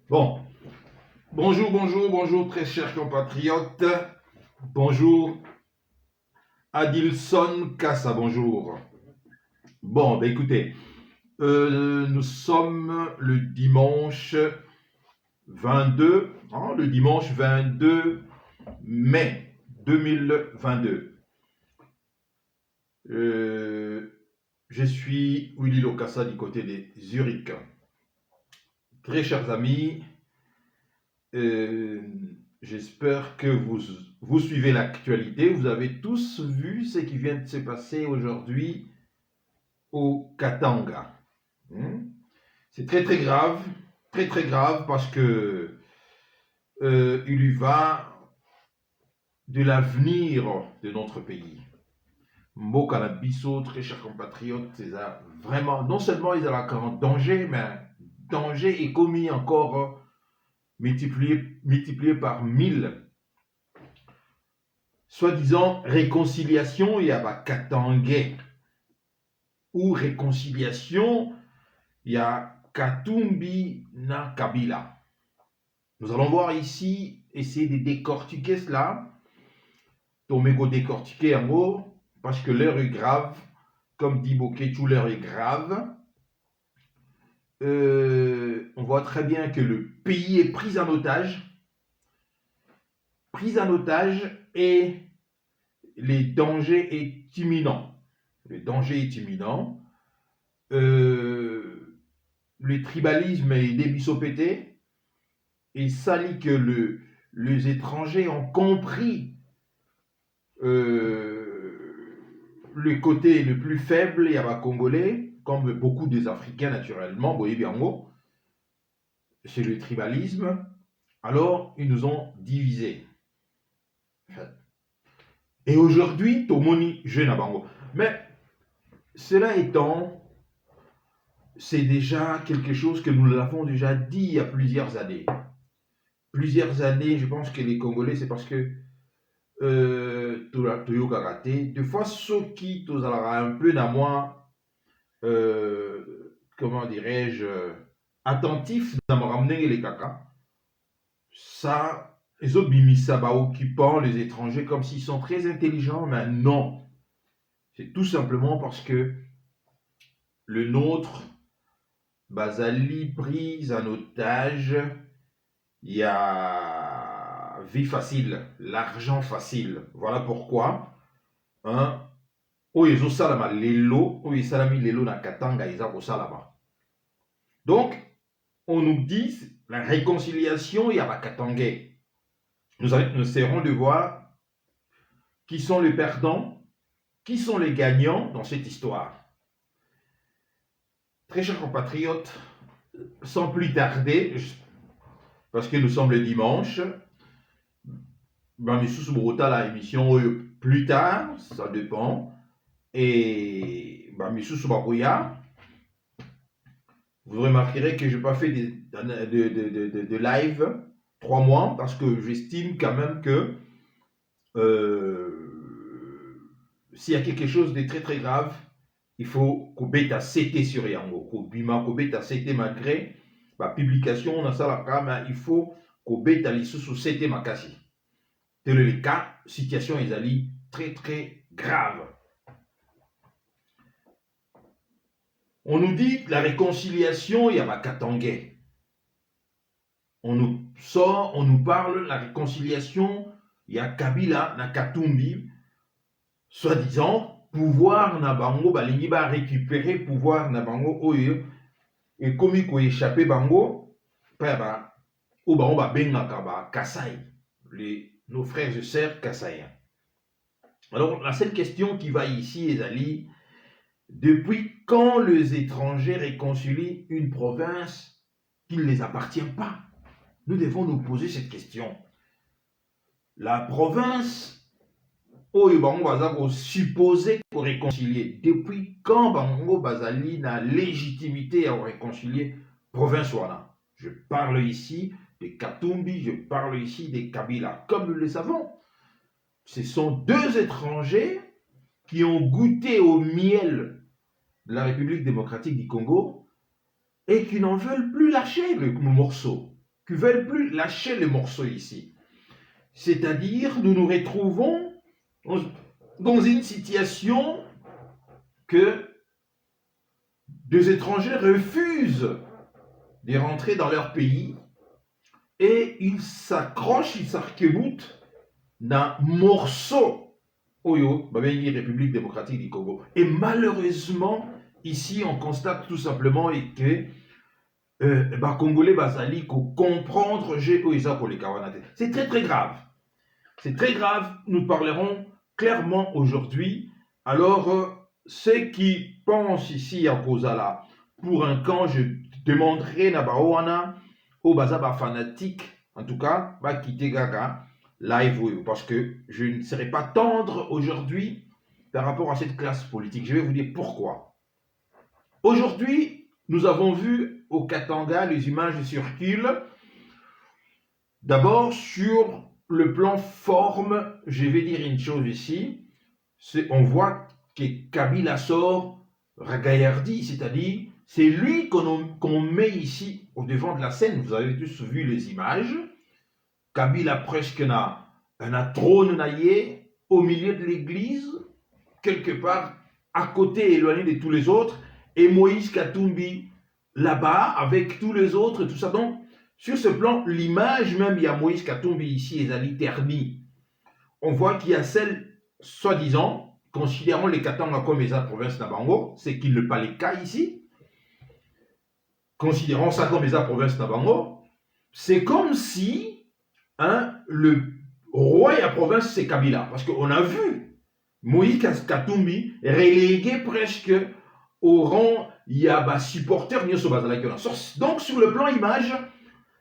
Bon, bonjour très chers compatriotes. Bonjour Adilson Kassa, bonjour. Bon, ben écoutez, nous sommes le dimanche 22 mai 2022. Je suis Willy Lokassa du côté de Zurich. Très chers amis, j'espère que vous suivez l'actualité. Vous avez tous vu ce qui vient de se passer aujourd'hui au Katanga. C'est très grave parce que il y va de l'avenir de notre pays. Mboka na biso, très chers compatriotes, c'est vraiment, non seulement ils sont en danger, mais danger est commis encore multiplié par 1000. Soi-disant réconciliation, il y a Katangais. Ou réconciliation, il y a Katumbi na Kabila. Nous allons voir ici, essayer de décortiquer cela. Tomeko décortiquer en gros, parce que l'heure est grave. Comme dit Boketou, l'heure est grave. On voit très bien que le pays est pris en otage. Et le danger est imminent. Le tribalisme est débissopété. Et ça dit que les étrangers ont compris le côté le plus faible, il y a les Congolais, comme beaucoup des Africains naturellement, vous voyez bien gros, c'est le tribalisme. Alors, ils nous ont divisés. Et aujourd'hui, Tomoni, jeune à Bango. Mais, cela étant, c'est déjà quelque chose que nous l'avons déjà dit il y a plusieurs années. Je pense que les Congolais, c'est parce que Toyo Karaté, des fois, ceux qui un peu dans moi, comment dirais-je, attentifs dans me ramener les caca, ça, les obimisa occupant les étrangers comme s'ils sont très intelligents, mais non. C'est tout simplement parce que le nôtre, Bazali prise en otage, il y a vie facile, l'argent facile. Voilà pourquoi. Oyezo salama lelo, oyesalami lelo na Katanga izako salama. Donc, on nous dit la réconciliation, il y a pas Katangais. Nous essaierons de voir qui sont les perdants, qui sont les gagnants dans cette histoire. Très chers compatriotes, sans plus tarder, parce que nous sommes le dimanche, la émission plus tard, ça dépend, et vous remarquerez que je n'ai pas fait de live 3 mois, parce que j'estime quand même que s'il y a quelque chose de très grave, il faut qu'on bête à CT sur Yango, qu'on bête à CT malgré la publication, on a ça là, mais il faut qu'on bête à l'issue sur CT Makasi. Tel est le cas, situation est allée très très grave. On nous dit la réconciliation, il y a ma Katangais. On nous parle de la réconciliation, il y a Kabila, na Katumbi, soi-disant, pouvoir na bango, balingi ba récupérer pouvoir na bango, oye, et comme il faut échapper bango, ou bango ba bengaka ba Kasaï, nos frères et sœurs Kasaïens. Alors, la seule question qui va ici, Ezali, depuis quand les étrangers réconcilient une province qui ne les appartient pas? Nous devons nous poser cette question. La province, oyo bango baza supposé pour réconcilier. Depuis quand bango bazali na légitimité à réconcilier province wana? Je parle ici des Katumbi, je parle ici des Kabila. Comme nous le savons, ce sont deux étrangers qui ont goûté au miel de la République démocratique du Congo et qui n'en veulent plus lâcher le morceau, qui ne veulent plus lâcher le morceau ici. C'est-à-dire, nous nous retrouvons dans une situation que deux étrangers refusent de rentrer dans leur pays et ils s'accrochent, ils s'arc-boutent d'un morceau Oyo, République démocratique du Congo. Et malheureusement, ici, on constate tout simplement que Congolais Bazali comprendre c'est très très grave. C'est très grave. Nous parlerons clairement aujourd'hui. Alors, ceux qui pensent ici à Kozala, pour un camp, je demanderai Nabaoana au Bazaba fanatique, en tout cas, va quitter Gaga live, parce que je ne serai pas tendre aujourd'hui par rapport à cette classe politique. Je vais vous dire pourquoi. Aujourd'hui, nous avons vu au Katanga, les images circulent. D'abord, sur le plan forme, je vais dire une chose ici. On voit que Kabila sort ragaillardi, c'est-à-dire, c'est lui qu'on met ici au devant de la scène. Vous avez tous vu les images. Kabila presque un trône naillé au milieu de l'église, quelque part à côté, éloigné de tous les autres, et Moïse Katumbi là-bas avec tous les autres, et tout ça. Donc, sur ce plan, l'image même, il y a Moïse Katumbi ici, Ezali terni. On voit qu'il y a celle, soi-disant, considérant les Katanga comme les provinces Nabango, c'est qu'il n'est pas le cas ici. Considérant ça comme les provinces Nabango, c'est comme si le roi et la province, c'est Kabila. Parce qu'on a vu Moïse Katumbi relégué presque au rang, il y a supporter. Donc, sur le plan image,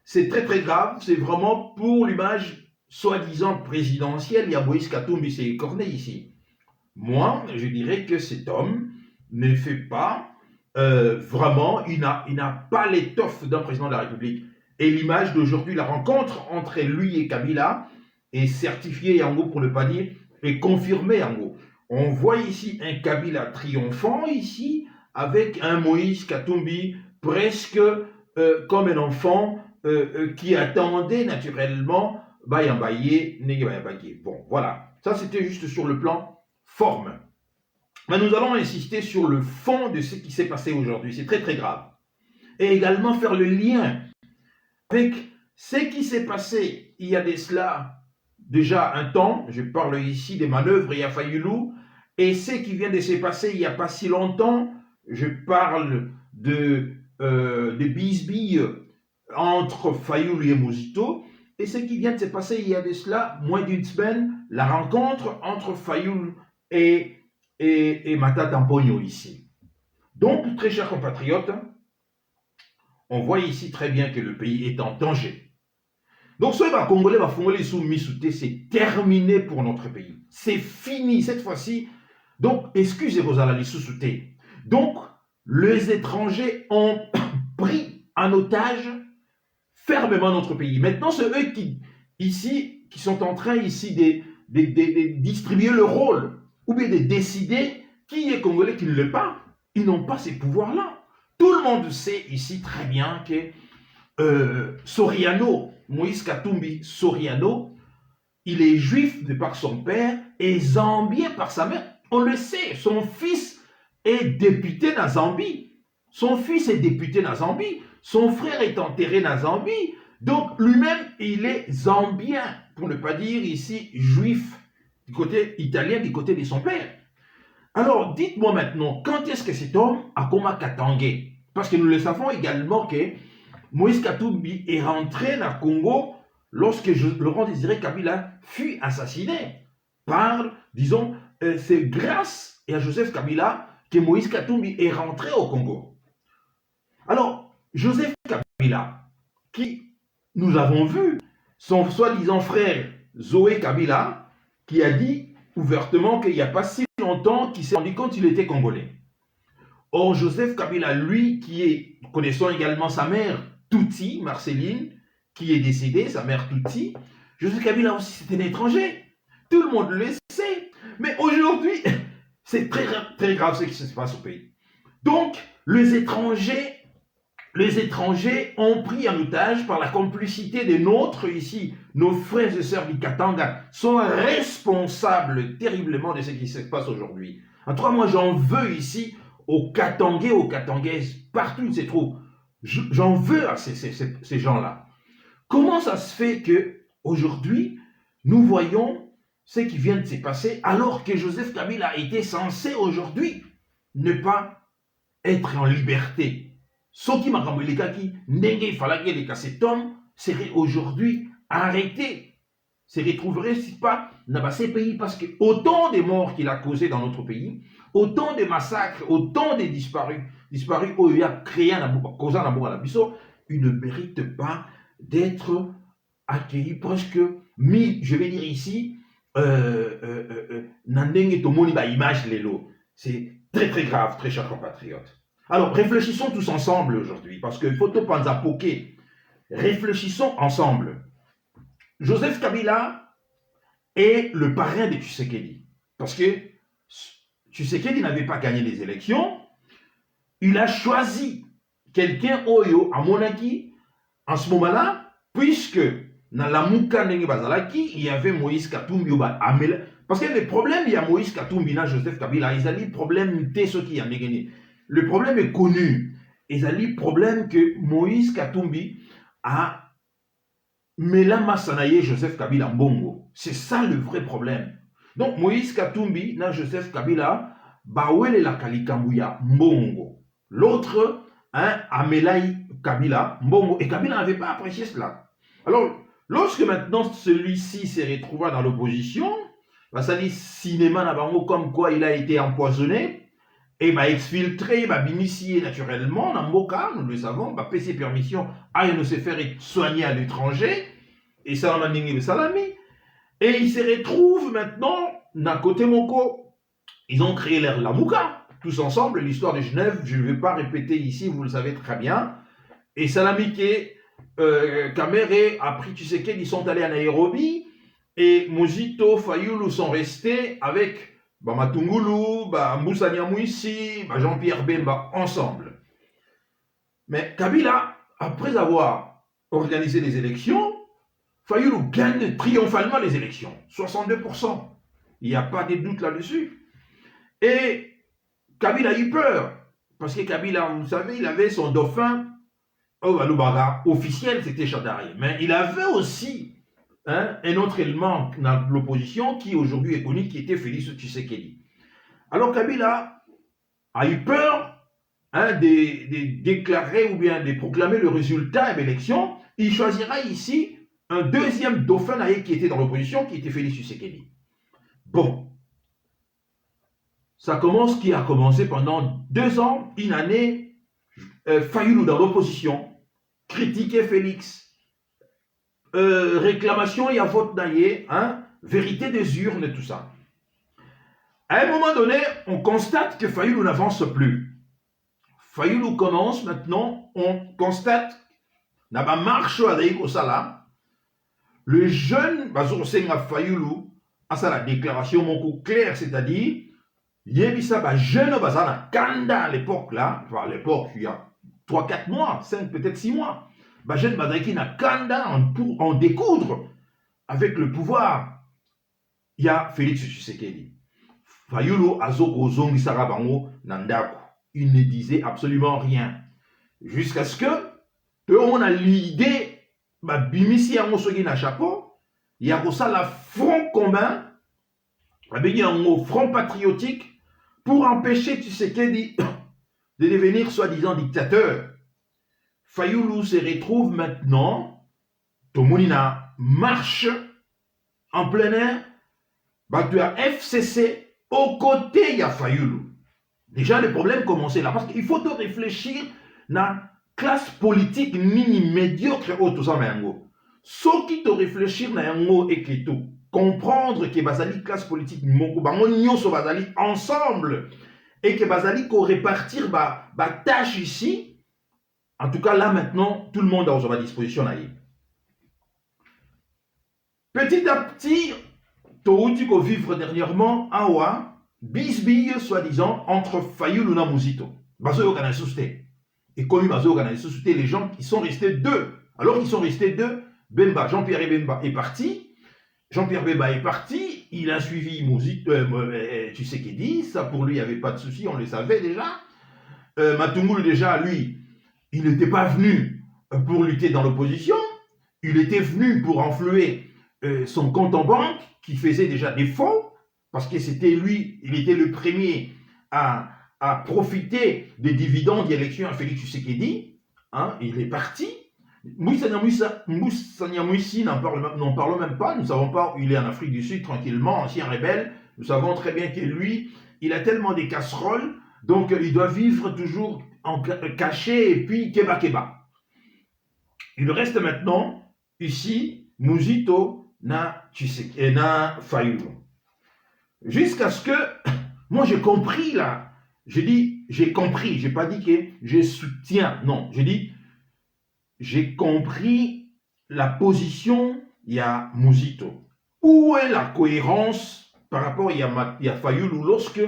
c'est très très grave. C'est vraiment pour l'image soi-disant présidentielle. Il y a Moïse Katumbi, c'est Corneille ici. Moi, je dirais que cet homme ne fait pas vraiment, il n'a pas l'étoffe d'un président de la République. Et l'image d'aujourd'hui, la rencontre entre lui et Kabila est certifiée, en gros, pour ne pas dire, est confirmée, en gros. On voit ici un Kabila triomphant, ici, avec un Moïse Katumbi, presque comme un enfant qui attendait naturellement Bayambaye, Negebayambaye. Bon, voilà. Ça, c'était juste sur le plan forme. Mais nous allons insister sur le fond de ce qui s'est passé aujourd'hui. C'est très, très grave. Et également faire le lien avec ce qui s'est passé il y a de cela déjà un temps. Je parle ici des manœuvres et Fayoulou. Et ce qui vient de se passer il n'y a pas si longtemps. Je parle de bisbilles entre Fayoulou et Mosito. Et ce qui vient de se passer il y a de cela moins d'une semaine, la rencontre entre Fayoulou et Mata Tampogno ici. Donc, très chers compatriotes, on voit ici très bien que le pays est en danger. Donc, ce Congolais va fonder sous Misouté, c'est terminé pour notre pays. C'est fini cette fois-ci. Donc, excusez-vous à la Lissouté. Donc, les étrangers ont pris en otage fermement notre pays. Maintenant, c'est eux qui sont en train ici de distribuer le rôle ou bien de décider qui est Congolais, qui ne l'est pas. Ils n'ont pas ces pouvoirs-là. Tout le monde sait ici très bien que Soriano, Moïse Katumbi Soriano, il est juif de par son père et zambien par sa mère. On le sait, son fils est député dans Zambie. Son fils est député dans Zambie. Son frère est enterré dans Zambie. Donc lui-même, il est zambien, pour ne pas dire ici juif, du côté italien, du côté de son père. Alors, dites-moi maintenant, quand est-ce que cet homme a commencé Katangé? Parce que nous le savons également que Moïse Katumbi est rentré dans le Congo lorsque Laurent Désiré Kabila fut assassiné par, disons, c'est grâce à Joseph Kabila que Moïse Katumbi est rentré au Congo. Alors, Joseph Kabila, qui, nous avons vu, son soi-disant frère Zoé Kabila, qui a dit ouvertement qu'il n'y a pas si longtemps qu'il s'est rendu compte qu'il était congolais. Or, Joseph Kabila, lui, qui est, connaissant également sa mère, Touti, Marceline, qui est décédée, sa mère Touti, Joseph Kabila aussi, c'est un étranger. Tout le monde le sait. Mais aujourd'hui, c'est très, très grave ce qui se passe au pays. Donc, les étrangers ont pris en otage par la complicité des nôtres ici, nos frères et sœurs du Katanga, sont responsables terriblement de ce qui se passe aujourd'hui. En tout cas, moi, j'en veux ici aux Katangais, aux Katangaises, partout où ils se trouvent. J'en veux à ces gens-là. Comment ça se fait que aujourd'hui, nous voyons ce qui vient de se passer, alors que Joseph Kabila était censé aujourd'hui ne pas être en liberté? Soki Makamwelekaki, Ndenge Falagé, cet homme serait aujourd'hui arrêté, se retrouverait si pas dans ces pays, parce que autant de morts qu'il a causé dans notre pays, autant de massacres, autant de disparus où il a créé causé un amour à la biso, il ne mérite pas d'être accueilli presque mis, je vais dire ici, Nandenge Tomoni ba image lelo. C'est très très grave, très chers compatriotes. Alors, réfléchissons tous ensemble aujourd'hui, parce que Photo Panza Poké, réfléchissons ensemble. Joseph Kabila est le parrain de Tshisekedi, parce que Tshisekedi n'avait pas gagné les élections, il a choisi quelqu'un Oyo à Monaki, en ce moment-là, puisque dans la Mouka Nenge Bazalaki, il y avait Moïse Katumbi Amel. Parce que le problème, il y a Moïse Katumbi, dans Joseph Kabila, ils ont dit problème, ce qui a gagné. Le problème est connu. Ils ont dit problème que Moïse Katumbi a Melama Sanaye Joseph Kabila Mbongo. C'est ça le vrai problème. Donc Moïse Katumbi, dans Joseph Kabila, Bawele la Kalikambuya Mbongo. L'autre, Amelai Kabila Mbongo. Et Kabila n'avait pas apprécié cela. Alors, lorsque maintenant celui-ci s'est retrouvé dans l'opposition, ça dit cinéma Nabango comme quoi il a été empoisonné, et exfiltré, initié naturellement, dans Moka, nous le savons, payer ses permissions à nous se faire soigner à l'étranger, et ça on a dit salami, et il se retrouve maintenant, d'un côté Moko, ils ont créé la Mouka, tous ensemble, l'histoire de Genève, je ne vais pas répéter ici, vous le savez très bien, et Salami Kamere, après Tshisekedi, ils sont allés à Nairobi, et Mojito, Fayulu sont restés avec Matungulu, Moussa Nyamouissi, Jean-Pierre Bemba, ensemble. Mais Kabila, après avoir organisé les élections, Fayulu gagne triomphalement les élections, 62%. Il n'y a pas de doute là-dessus. Et Kabila a eu peur, parce que Kabila, vous savez, il avait son dauphin, officiel, c'était Chadari. Mais il avait aussi un autre élément dans l'opposition qui aujourd'hui est connu, qui était Félix Tshisekedi. Alors Kabila a eu peur de déclarer ou bien de proclamer le résultat de l'élection. Il choisira ici un deuxième dauphin qui était dans l'opposition, qui était Félix Tshisekedi. Bon, ça commence, qui a commencé pendant 2 ans, une année, Fayulu dans l'opposition, critiquer Félix, réclamation, il y a vote d'ailleurs, vérité des urnes, tout ça. À un moment donné, on constate que Fayulu n'avance plus. Fayulu commence maintenant, on constate, n'a pas marché au Sala, le jeune Bazoursenga Fayulu a sa déclaration beaucoup claire, c'est-à-dire, Yebisa jeune Bazana Kanda à l'époque là, enfin à l'époque, il y a 3-4 mois, 5, peut-être 6 mois. bah jeune Bazaki na kanda pour en découdre avec le pouvoir. Il y a Félix Tshisekedi. Fayulu Azoko Zongi Sarabango Nandaku. Il ne disait absolument rien. Jusqu'à ce que, on a l'idée, bah, Bimisi Amosogi na chapeau, il y a ça la front commun, il y a un front patriotique pour empêcher Tshisekedi de devenir soi-disant dictateur. Fayulu se retrouve maintenant, Tomonina marche en plein air, bah, tu as FCC aux côtés, il y a Fayulu. Déjà, le problème commençait là, parce qu'il faut te réfléchir na classe politique mini médiocre au tout ça mango. Ce qui te réfléchir na yango et que tout comprendre que bazali classe politique moko bango nyonso bazali ensemble et que bazali ko répartir ba tâche ici. En tout cas là maintenant tout le monde a à disposition là. Petit à petit, tu ko vivre dernièrement awa bisbille soi-disant entre Fayulu na Muzito. Bazo organiser société. Et comme Bazo organiser société, les gens qui sont restés deux. Alors qu'ils sont restés deux, Bemba, Jean-Pierre Bemba est parti. Jean-Pierre Bemba est parti. Il a suivi Muzito, Tshisekedi. Ça pour lui, il n'y avait pas de souci, on le savait déjà. Matungulu déjà, lui, il n'était pas venu pour lutter dans l'opposition. Il était venu pour enflouer son compte en banque qui faisait déjà défaut. Parce que c'était lui, il était le premier à profiter des dividendes d'élection à Félix Tshisekedi. Hein, il est parti. Moussa Nyamwisi n'en parle même pas. Nous ne savons pas où il est en Afrique du Sud, tranquillement, ancien rebelle. Nous savons très bien que lui, il a tellement des casseroles, donc il doit vivre toujours caché et puis keba. Il reste maintenant, ici, Muzito na Fayulu. Jusqu'à ce que, moi j'ai compris là, j'ai compris, j'ai pas dit que je soutiens, non, j'ai dit, j'ai compris la position, il y a Muzito. Où est la cohérence par rapport il y a Fayulu lorsque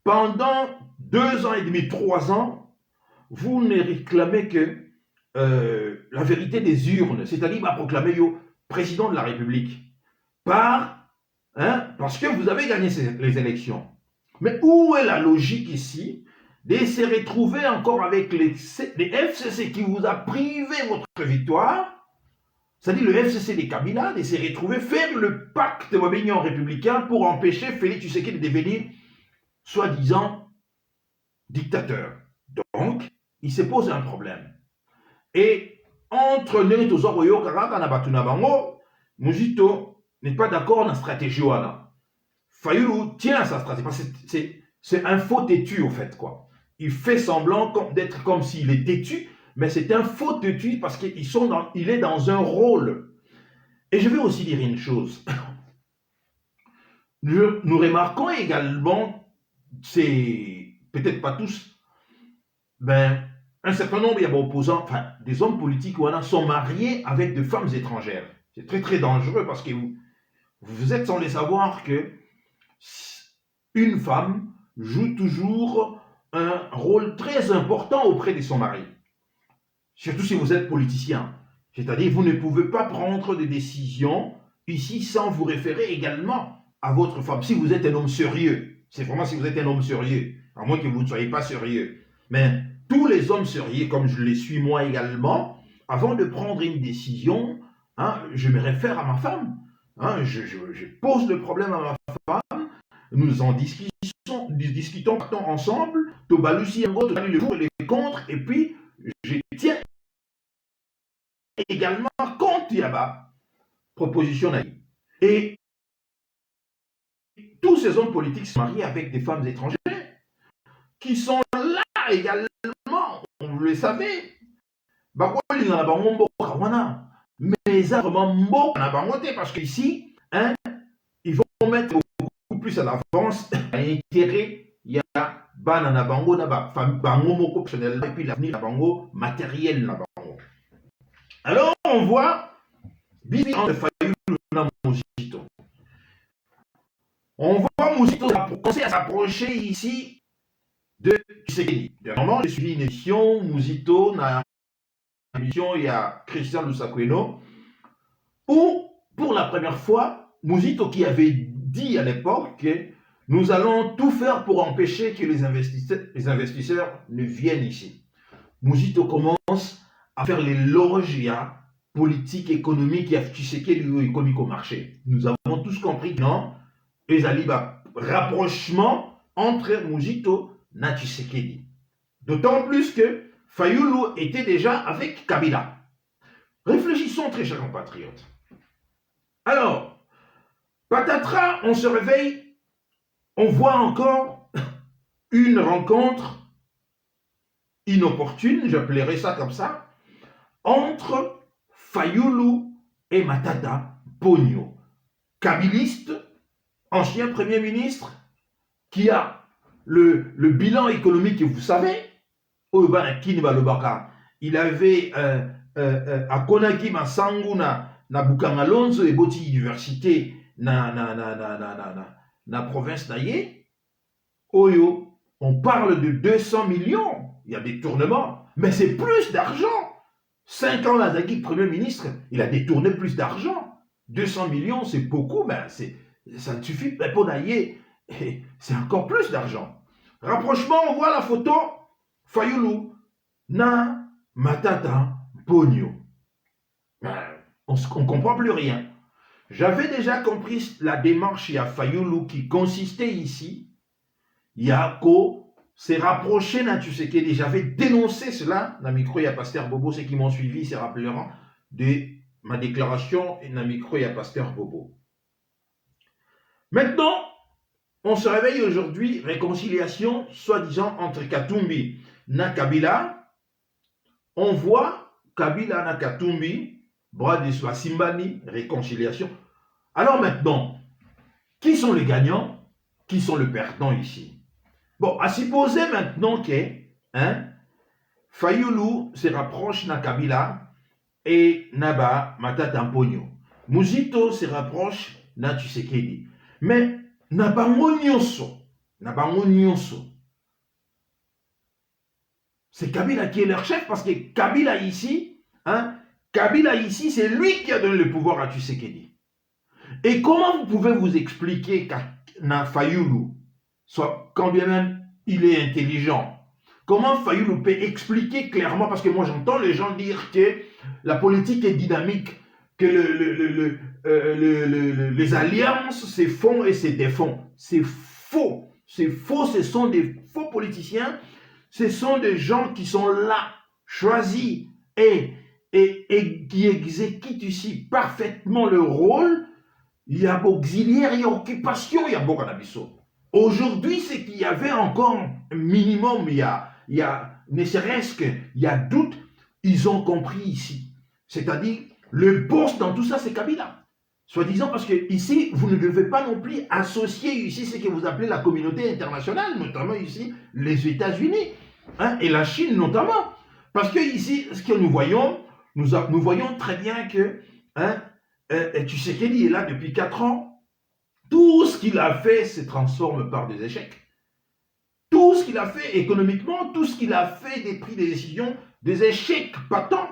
pendant 2 ans et demi, 3 ans, vous ne réclamez que la vérité des urnes, c'est-à-dire proclamer le président de la République parce que vous avez gagné les élections. Mais où est la logique ici de se retrouver encore avec les FCC qui vous a privé votre victoire, c'est-à-dire le FCC des Kabila, de se retrouver faire le pacte de l'Union républicain pour empêcher Félix Tshisekedi de devenir soi-disant dictateur. Donc, il se pose un problème. Et entre Neto Zoroyo Karaka na Batuna Bango, Muzito n'est pas d'accord dans la stratégie. Fayulu tient à sa stratégie, parce que c'est un faux têtu, en fait, quoi. Il fait semblant d'être comme s'il est têtu, mais c'est un faux têtu parce qu'il est dans un rôle. Et je vais aussi dire une chose. Nous remarquons également, c'est peut-être pas tous, un certain nombre d'opposants, enfin, des hommes politiques sont mariés avec des femmes étrangères. C'est très très dangereux parce que vous êtes sans le savoir que une femme joue toujours un rôle très important auprès de son mari. Surtout si vous êtes politicien. C'est-à-dire vous ne pouvez pas prendre des décisions ici sans vous référer également à votre femme. Si vous êtes un homme sérieux, c'est vraiment si vous êtes un homme sérieux, à moins que vous ne soyez pas sérieux. Mais tous les hommes sérieux, comme je les suis moi également, avant de prendre une décision, je me réfère à ma femme. Je pose le problème à ma femme, nous en discutons ensemble, le pour et les contre, et puis je tiens également compte Yaba, proposition naïve. Et tous ces hommes politiques sont mariés avec des femmes étrangères qui sont là également, vous le savez. Mais vraiment parce qu'ici, ils vont mettre beaucoup plus à l'avance à intérêt, il y a banana bango naba, bango moko optionnel, et puis l'avenir bango matériel naba. Alors on voit Bibi entre Fayulu na Muzito. On voit Muzito commencer à s'approcher ici de Tshisekedi. Normalement, j'ai suivi une émission, Muzito na émission, il y a Christian Lusakweno, où, pour la première fois, Muzito qui avait dit à l'époque que nous allons tout faire pour empêcher que les investisseurs ne viennent ici. Muzito commence à faire l'éloge politique, économique et à Tshisekedi économique au marché. Nous avons tous compris que non, les alibas rapprochement entre Muzito et Tshisekedi. D'autant plus que Fayulu était déjà avec Kabila. Réfléchissons, très chers compatriotes. Alors, patatras, on se réveille, on voit encore une rencontre inopportune, j'appellerais ça comme ça, entre Fayulu et Matata Ponyo, kabiliste, ancien Premier ministre, qui a le bilan économique que vous savez, il avait à Konaki Masangu na Bukangalonzo et Boti Université na province naye. Oyo, on parle de 200 millions. Il y a des tournements, mais c'est plus d'argent. 5 ans, Lazaki, Premier ministre, il a détourné plus d'argent. 200 millions, c'est beaucoup, mais ça ne suffit pas pour nailler. C'est encore plus d'argent. Rapprochement, on voit la photo. Fayulu, na Matata Ponyo. On ne comprend plus rien. J'avais déjà compris la démarche à Fayulu qui consistait ici. Yako s'est rapproché de Tshisekedi. J'avais dénoncé cela dans le micro, il y a Pasteur Bobo. Ceux qui m'ont suivi se rappelleront de ma déclaration dans le micro, il y a Pasteur Bobo. Maintenant, on se réveille aujourd'hui, réconciliation, soi-disant, entre Katumbi et Kabila. On voit Kabila et Katumbi, bras de Simbani, réconciliation. Alors maintenant, qui sont les gagnants? Qui sont les perdants ici? Bon, à supposer maintenant que Fayulu se rapproche de Kabila et Naba Matata Ponyo. Muzito se rapproche de Tshisekedi. Mais Nabango Nyonso, c'est Kabila qui est leur chef parce que Kabila ici, c'est lui qui a donné le pouvoir à Tshisekedi. Et comment vous pouvez vous expliquer qu'un Fayulu, soit quand bien même il est intelligent, comment Fayulu peut expliquer clairement, parce que moi j'entends les gens dire que la politique est dynamique, que les alliances c'est fond et c'est défend. C'est faux. C'est faux, ce sont des faux politiciens. Ce sont des gens qui sont là, choisis et qui exécutent ici parfaitement le rôle. Il y a auxiliaire, il y a occupation, il y a beaucoup d'abissaux. Aujourd'hui, c'est qu'il y avait encore un minimum, il y a ne serait-ce qu'il y a doute, ils ont compris ici. C'est-à-dire, le boss dans tout ça, c'est Kabila. Soi-disant parce que ici, vous ne devez pas non plus associer ici ce que vous appelez la communauté internationale, notamment ici les États-Unis et la Chine notamment. Parce que ici, ce que nous voyons, nous voyons très bien que Tshisekedi est là depuis 4 ans. Tout ce qu'il a fait se transforme par des échecs. Tout ce qu'il a fait économiquement, tout ce qu'il a fait des prix des décisions, des échecs patents.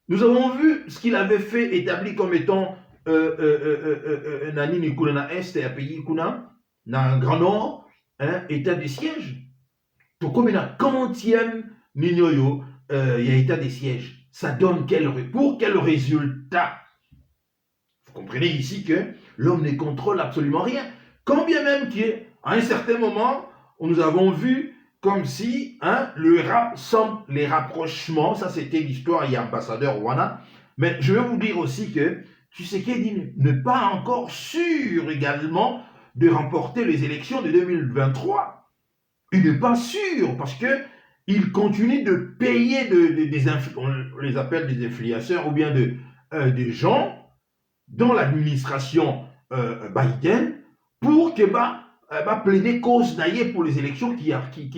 Nous avons vu ce qu'il avait fait établi comme étant Nani Kuna Est et à pays Kuna, dans un Grand Nord, état de siège. Tout comme il y a quantième Ninyoyo, il y a état de siège. Ça donne pour quel résultat? Vous comprenez ici que l'homme ne contrôle absolument rien. Quand bien même qu'à un certain moment, nous avons vu comme si les rapprochements, ça c'était l'histoire, il y a ambassadeur Rwanda, mais je vais vous dire aussi que Tshisekedi n'est pas encore sûr également de remporter les élections de 2023. Il n'est pas sûr parce que il continue de payer on les appelle des influenceurs ou bien des gens dans l'administration Biden pour que plaider cause naïe pour les élections qui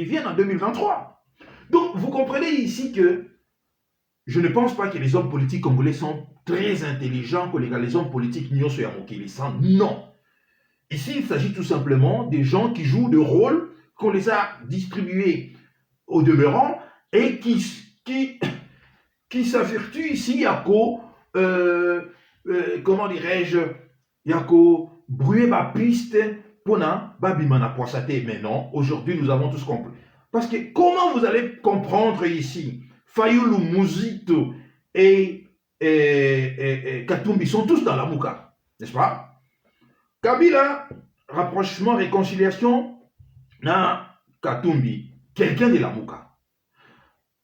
viennent en 2023. Donc vous comprenez ici que je ne pense pas que les hommes politiques congolais sont très intelligents, que les hommes politiques n'y soient non. Ici, il s'agit tout simplement des gens qui jouent de rôle qu'on les a distribués au demeurant et qui qui s'affirtue ici, yako, comment dirais-je, yako, bruer ma piste, pona, babimana poissate, mais non, aujourd'hui nous avons tous compris. Parce que comment vous allez comprendre ici, Fayulu, Muzito et Katumbi sont tous dans la Mouka, n'est-ce pas? Kabila, rapprochement, réconciliation, na Katumbi, quelqu'un de la Mouka,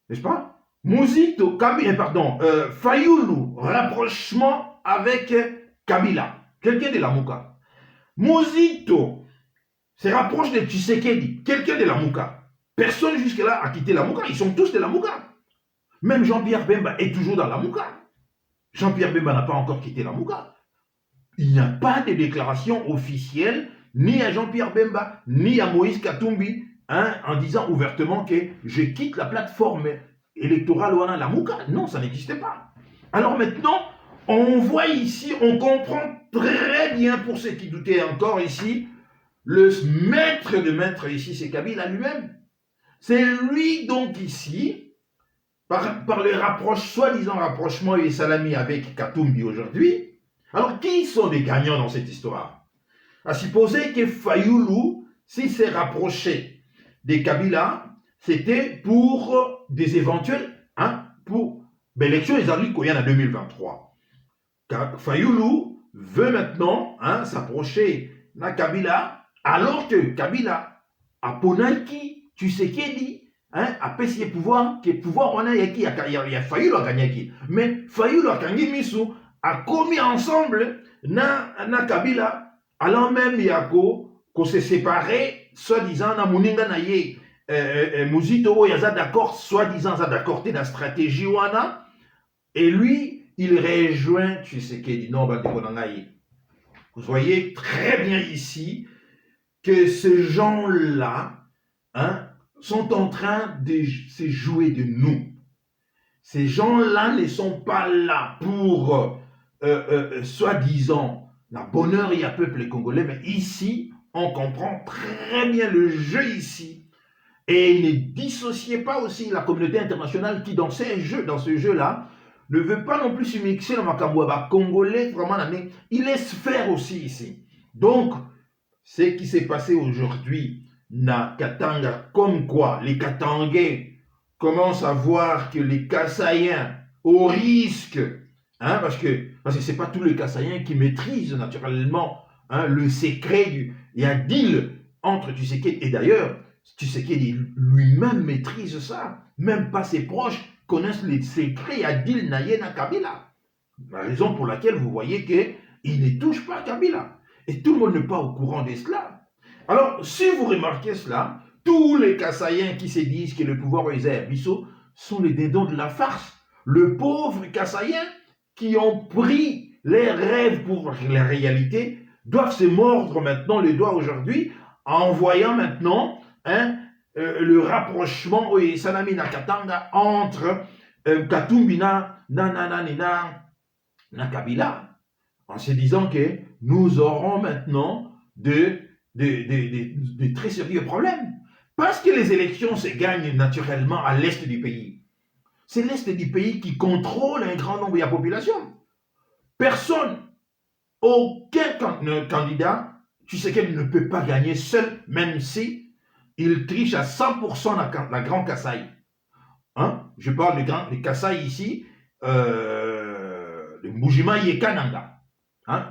n'est-ce pas? Muzito, Kabila, pardon, Fayulu, rapprochement avec Kabila, quelqu'un de la Mouka. Muzito se rapproche de Tshisekedi, quelqu'un de la Mouka. Personne jusque-là a quitté la Mouka, ils sont tous de la Mouka. Même Jean-Pierre Bemba est toujours dans la Mouka. Jean-Pierre Bemba n'a pas encore quitté la Mouka. Il n'y a pas de déclaration officielle, ni à Jean-Pierre Bemba, ni à Moïse Katumbi, en disant ouvertement que je quitte la plateforme électorale ou la Mouka. Non, ça n'existait pas. Alors maintenant, on voit ici, on comprend très bien, pour ceux qui doutaient encore ici, le maître de maître ici, c'est Kabila lui-même. C'est lui donc ici, par le soi-disant rapprochement et salami avec Katumbi aujourd'hui. Alors qui sont les gagnants dans cette histoire? À supposer que Fayulu, s'il s'est rapproché des Kabila, c'était pour des éventuels, pour l'élection des alliés en 2023. Fayulu veut maintenant s'approcher de Kabila, alors que Kabila a Ponaki, Tshisekedi, a payé pouvoir, que pouvoir on a yaki, il a Fayulu a gagné. Mais Fayulu a gagné Missou, a commis ensemble na Kabila, alors même Yako, qu'on s'est séparé, soi-disant, na Mouninga na ye, Muzito, yaza d'accord, soi-disant, ça d'accord, t'es la stratégie wana, et lui, il rejoint Tshisekedi, non, vous voyez très bien ici que ces gens-là, sont en train de se jouer de nous. Ces gens-là ne sont pas là pour, soi-disant, la bonheur et à peuple congolais, mais ici, on comprend très bien le jeu ici. Et ne dissociez pas aussi la communauté internationale qui, dans ce jeu-là, ne veut pas non plus se mixer dans Makambouaba. Congolais, vraiment, il laisse faire aussi ici. Donc, ce qui s'est passé aujourd'hui, na Katanga, comme quoi les Katangais commencent à voir que les Kassaïens, au risque, parce que ce n'est pas tous les Kassaïens qui maîtrisent naturellement le secret il y a un deal entre Tshisekedi, et d'ailleurs, Tshisekedi lui-même maîtrise ça, même pas ses proches connaissent les secrets, il y a deal Nayena Kabila. La raison pour laquelle vous voyez qu'il ne touche pas Kabila. Et tout le monde n'est pas au courant de cela. Alors, si vous remarquez cela, tous les Kassaïens qui se disent que le pouvoir est Bissau sont les dindons de la farce. Le pauvre Kassaïens qui ont pris les rêves pour la réalité doivent se mordre maintenant les doigts aujourd'hui en voyant maintenant le rapprochement et Sanami Nakatanga entre Katumbi na Kabila, en se disant que nous aurons maintenant de très sérieux problèmes. Parce que les élections se gagnent naturellement à l'est du pays. C'est l'est du pays qui contrôle un grand nombre de la population. Personne, aucun candidat, tu sais qu'il ne peut pas gagner seul, même si il triche à 100% la Grand Kasaï. Je parle des Kasaï ici, le Mujima Yekananga.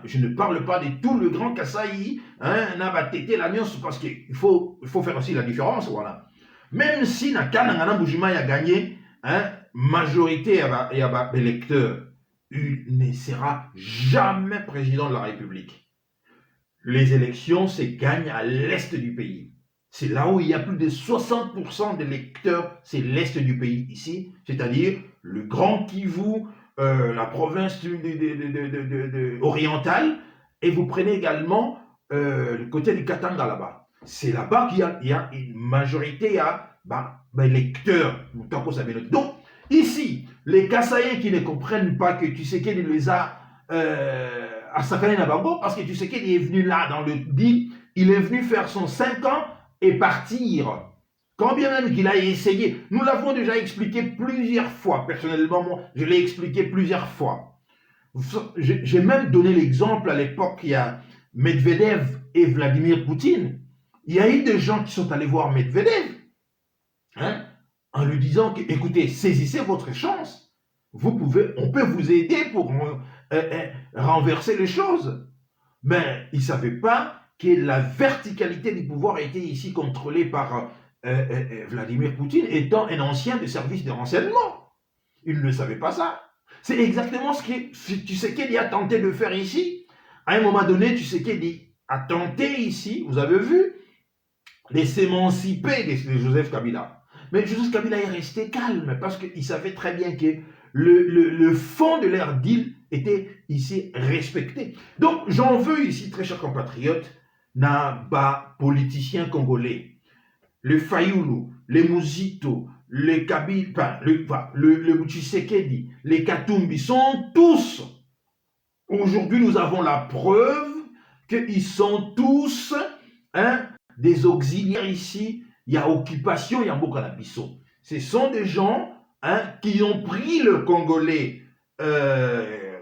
Je ne parle pas de tout le Grand Kasaï, Nabatete, l'Alliance, parce qu'il faut faire aussi la différence, voilà. Même si Nakananga Mujima a gagné, majorité et électeur, il ne sera jamais président de la République. Les élections se gagnent à l'est du pays. C'est là où il y a plus de 60% d'électeurs, c'est l'est du pays ici, c'est-à-dire le Grand Kivu, la province orientale, et vous prenez également le côté du Katanga là-bas. C'est là-bas qu'il y a une majorité d'électeurs. Donc, ici, les Kassaïens qui ne comprennent pas que Tshisekedi les a à Sakane Nabango, parce que Tshisekedi est venu là dans le deal, il est venu faire son 5 ans et partir. Quand bien même qu'il a essayé, nous l'avons déjà expliqué plusieurs fois, personnellement, moi, je l'ai expliqué plusieurs fois. J'ai même donné l'exemple à l'époque, il y a Medvedev et Vladimir Poutine. Il y a eu des gens qui sont allés voir Medvedev, hein, en lui disant que, écoutez, saisissez votre chance. On peut vous aider pour renverser les choses. Mais il ne savait pas que la verticalité du pouvoir était ici contrôlée par Vladimir Poutine, étant un ancien des services de renseignement. Il ne savait pas ça. C'est exactement ce que Tshisekedi a tenté de faire ici. À un moment donné, Tshisekedi a tenté ici, vous avez vu, de s'émanciper de Joseph Kabila. Mais Joseph Kabila est resté calme parce qu'il savait très bien que le fond de leur deal était ici respecté. Donc, j'en veux ici, très chers compatriotes, n'a pas politiciens congolais, les Fayoulou, les Mouzito, les Kabila, le Tshisekedi, les Katumbi sont tous, aujourd'hui nous avons la preuve qu'ils sont tous des auxiliaires ici. Il y a occupation, il y a Mbokanabiso. Ce sont des gens qui ont pris le Congolais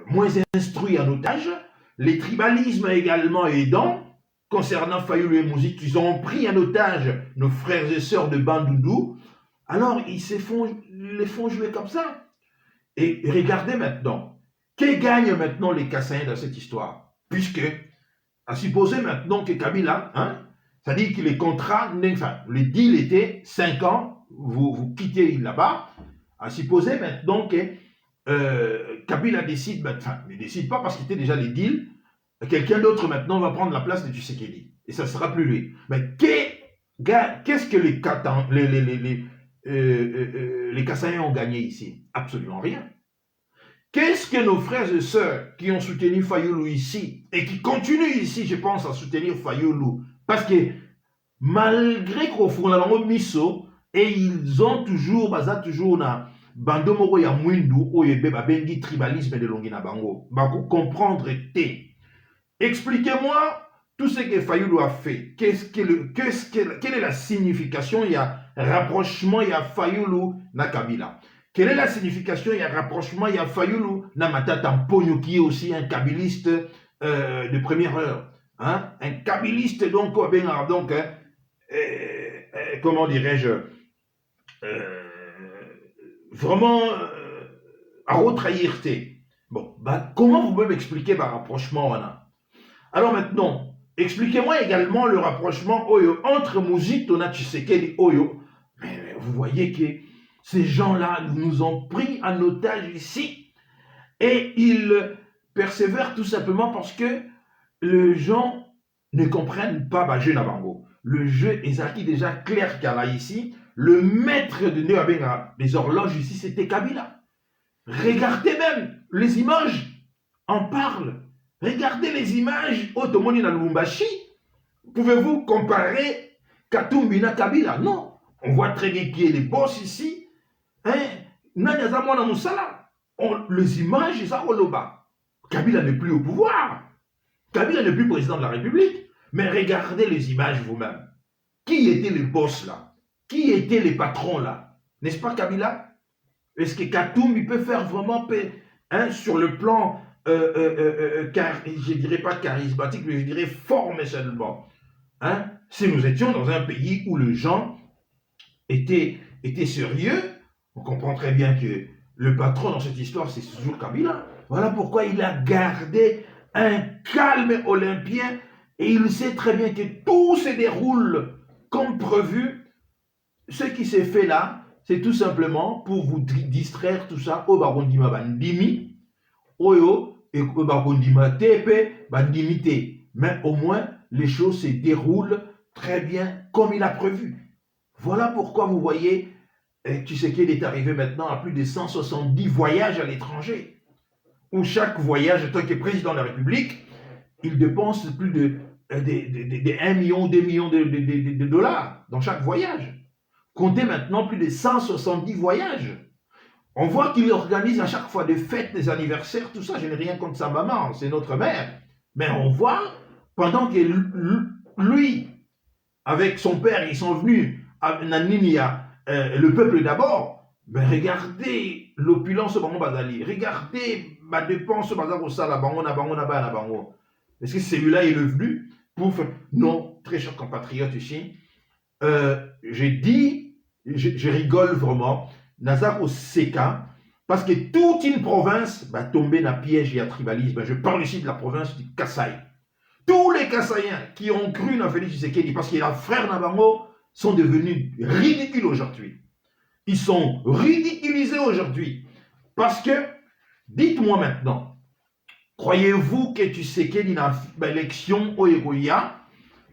moins instruit en otage, les tribalismes également aidant, concernant Fayoulou et Mouzito, ils ont pris en otage nos frères et sœurs de Bandundu, alors ils les font jouer comme ça. Et regardez maintenant, que gagnent maintenant les Kassaïens dans cette histoire? Puisque, à supposer maintenant que Kabila, c'est-à-dire que les contrats, enfin, le deal était 5 ans, vous quittez là-bas, à supposer maintenant que Kabila décide, enfin, il ne décide pas parce qu'il était déjà les deals, quelqu'un d'autre maintenant va prendre la place de Tshisekedi. Et ça ne sera plus lui. Mais qu'est-ce que les Kassaïens ont gagné ici? Absolument rien. Qu'est-ce que nos frères et sœurs qui ont soutenu Fayoulou ici et qui continuent ici, je pense, à soutenir Fayoulou, parce que malgré qu'au fond, la langue miso, et ils ont toujours, na bando moko ya mwindu oyebe babengi tribalisme de longina bango bako comprendre te. Expliquez-moi tout ce que Fayoulou a fait. Quelle est la signification? Il y a rapprochement, il y a Fayoulou na Kabila. Quelle est la signification? Il y a rapprochement, il y a Fayoulou na Matata Mponyo qui est aussi un kabiliste de première heure. Un kabiliste donc, comment dirais-je, vraiment à retrahir. Bon, comment vous pouvez m'expliquer par rapprochement? Alors maintenant, expliquez-moi également le rapprochement entre Mouzito et Tshisekedi. Mais vous voyez que ces gens-là nous ont pris en otage ici et ils persévèrent tout simplement parce que les gens ne comprennent pas Bajé Nabango. Le jeu est acquis déjà clair qu'il y a là ici. Le maître de Néabenga, des horloges ici, c'était Kabila. Regardez même, les images en parlent. Regardez les images Otomoni na Lubumbashi. Pouvez-vous comparer Katumbi na Kabila? Non. On voit très bien qui est les boss ici. Les images, ça Oloba. Kabila n'est plus au pouvoir. Kabila n'est plus président de la République. Mais regardez les images vous-même. Qui étaient les boss là? Qui étaient les patrons là? N'est-ce pas Kabila? Est-ce que Katumbi peut faire vraiment sur le plan, je ne dirais pas charismatique, mais je dirais forme seulement. Si nous étions dans un pays où les gens étaient sérieux, on comprend très bien que le patron dans cette histoire, c'est toujours Kabila. Voilà pourquoi il a gardé un calme olympien et il sait très bien que tout se déroule comme prévu. Ce qui s'est fait là, c'est tout simplement pour vous distraire tout ça. Au barondima bandimi, oyo et au barondima tepe bandimité. Mais au moins, les choses se déroulent très bien comme il a prévu. Voilà pourquoi vous voyez, Tshisekedi est arrivé maintenant à plus de 170 voyages à l'étranger. Où chaque voyage, en tant que président de la République, il dépense plus de 1 million, 2 millions de dollars dans chaque voyage. Comptez maintenant plus de 170 voyages. On voit qu'il organise à chaque fois des fêtes, des anniversaires, tout ça. Je n'ai rien contre sa maman, c'est notre mère. Mais on voit, pendant que lui, avec son père, ils sont venus le peuple d'abord. Mais regardez l'opulence au Bazali. Regardez ma dépense au Bazar au Sala, Bango, na Bango, na Bango. Est-ce que celui-là est venu pour faire... Non, très chers compatriotes ici, j'ai dit, je rigole vraiment, Nazar au Seka, parce que toute une province va tomber dans le piège et à tribalisme. Je parle ici de la province du Kasaï. Tous les Kassaïens qui ont cru dans Félix Tshisekedi, parce que leurs frères Nabango sont devenus ridicules aujourd'hui. Ils sont ridiculisés aujourd'hui. Parce que, dites-moi maintenant, croyez-vous que Tshisekedi dans l'élection Oyegoya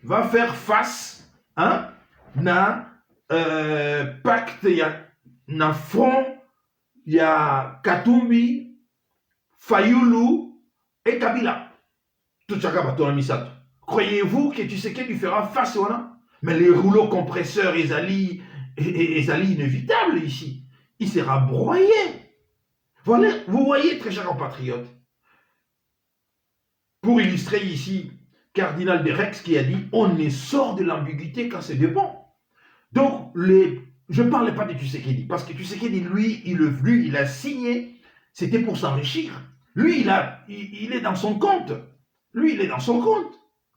va faire face à un pacte, un front, il y a Katumbi, Fayulu et Kabila. Tout ça, croyez-vous que Tshisekedi fera face au là? Mais les rouleaux compresseurs, ils allaient inévitables ici. Il sera broyé. Voilà, vous voyez, très chers compatriotes, pour illustrer ici, Cardinal de Rex qui a dit on ne sort de l'ambiguïté quand c'est de bon. Donc, je ne parlais pas de Tshisekedi, parce que Tshisekedi, lui, il a signé, c'était pour s'enrichir. Lui, il est dans son compte. Lui, il est dans son compte.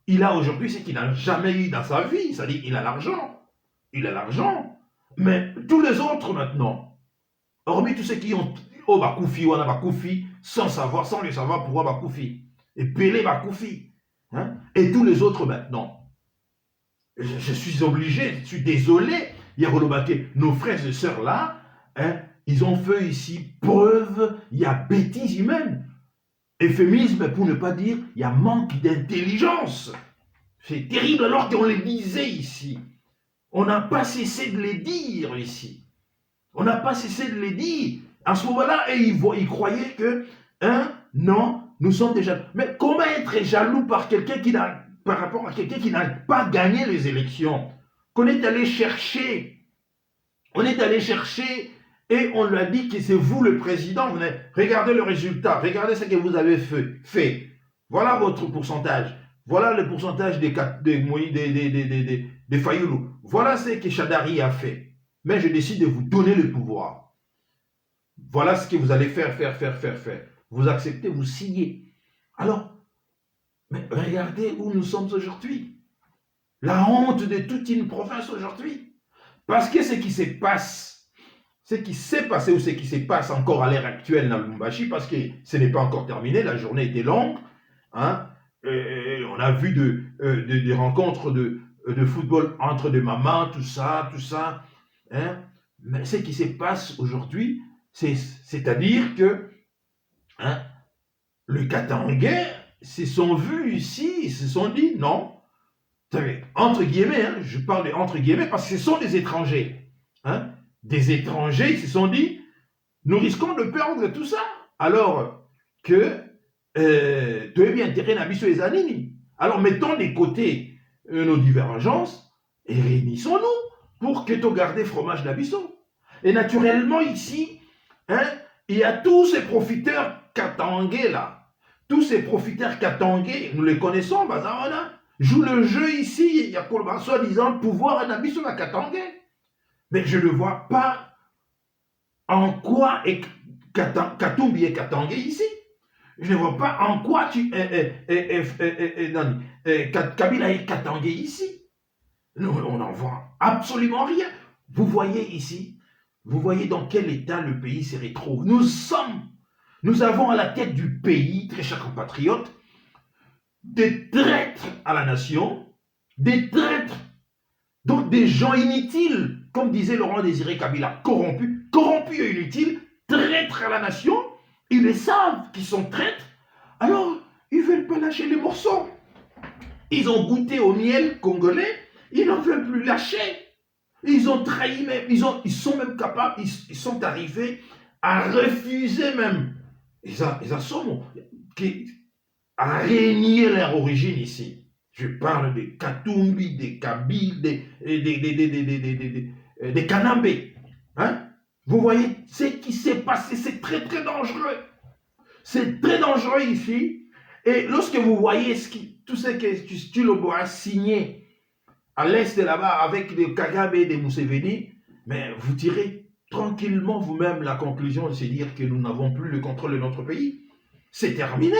Il a aujourd'hui ce qu'il n'a jamais eu dans sa vie, c'est-à-dire il a l'argent. Il a l'argent. Mais tous les autres maintenant, hormis tous ceux qui ont Bakoufi, ou Bakoufi, sans le savoir pourquoi Bakoufi. Et Pelé Bakoufi. Hein? Et tous les autres maintenant. Je suis obligé, je suis désolé, nos frères et sœurs là, hein, ils ont fait ici preuve, il y a bêtise humaine. Euphémisme pour ne pas dire, il y a manque d'intelligence. C'est terrible alors qu'on les disait ici. On n'a pas cessé de les dire ici. On n'a pas cessé de les dire. À ce moment-là, ils croyaient que, hein, non, nous sommes déjà... Mais comment être jaloux par rapport à quelqu'un qui n'a pas gagné les élections? Qu'on est allé chercher. On est allé chercher et on lui a dit que c'est vous le président. Regardez le résultat. Regardez ce que vous avez fait. Voilà votre pourcentage. Voilà le pourcentage des Fayoulou. Voilà ce que Chadari a fait. Mais je décide de vous donner le pouvoir. Voilà ce que vous allez faire. Vous acceptez, vous signez. Alors, mais regardez où nous sommes aujourd'hui. La honte de toute une province aujourd'hui. Parce que ce qui se passe, ce qui s'est passé ou ce qui se passe encore à l'heure actuelle dans le Lubumbashi, parce que ce n'est pas encore terminé, la journée était longue, hein, on a vu des rencontres de football entre des mamans, tout ça, hein, mais ce qui se passe aujourd'hui, c'est-à-dire que, hein, le Katangais se sont vus ici, ils se sont dit non, entre guillemets, hein, je parle entre guillemets parce que ce sont des étrangers. Hein, des étrangers, ils se sont dit, nous risquons de perdre tout ça. Alors que, tu es bien intérêt à les anini. Alors mettons de côté nos divergences et réunissons-nous pour que tu gardes fromage d'Abisso. Et naturellement ici, hein, il y a tous ces profiteurs katangais là. Tous ces profiteurs katangais, nous les connaissons, Bazarona, jouent le jeu ici, il y a soi-disant pouvoir en Abisso à katangais. Mais je ne vois pas en quoi est Katumbi est katangais ici. Je ne vois pas en quoi Kabila est katangais ici. On n'en voit absolument rien. Vous voyez ici, vous voyez dans quel état le pays se retrouve. Nous avons à la tête du pays, très chers compatriotes, des traîtres à la nation, des traîtres, donc des gens inutiles, comme disait Laurent Désiré Kabila, corrompus et inutiles, traîtres à la nation. Ils le savent qu'ils sont traîtres, alors ils ne veulent pas lâcher les morceaux. Ils ont goûté au miel congolais, ils n'en veulent plus lâcher. Ils ont trahi même, ils sont même capables, ils sont arrivés à refuser même, à régner leur origine ici. Je parle des Katumbi, des Kabyles, des Kanambé. Hein? Vous voyez ce qui s'est passé, c'est très très dangereux. C'est très dangereux ici. Et lorsque vous voyez tout ce que Tulobo a signé à l'est de là-bas, avec des Kagame et des Museveni, mais vous tirez tranquillement vous-même la conclusion de se dire que nous n'avons plus le contrôle de notre pays. C'est terminé.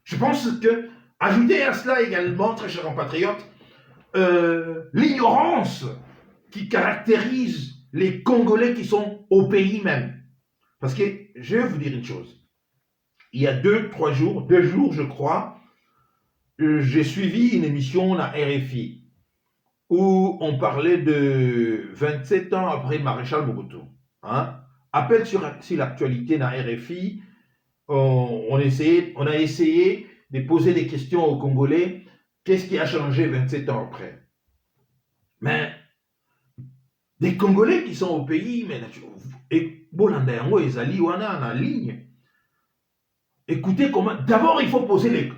Je pense que, ajoutez à cela également, très chers compatriotes, l'ignorance qui caractérise les Congolais qui sont au pays même. Parce que, je vais vous dire une chose. Il y a 2 jours, je crois, j'ai suivi une émission à RFI où on parlait de 27 ans après Maréchal Mobutu. Hein? Appel sur l'actualité dans RFI, on a essayé de poser des questions aux Congolais. Qu'est-ce qui a changé 27 ans après? Mais des Congolais qui sont au pays, mais et Bolanda yango ezali wana na ligne. Écoutez comment. D'abord, il faut poser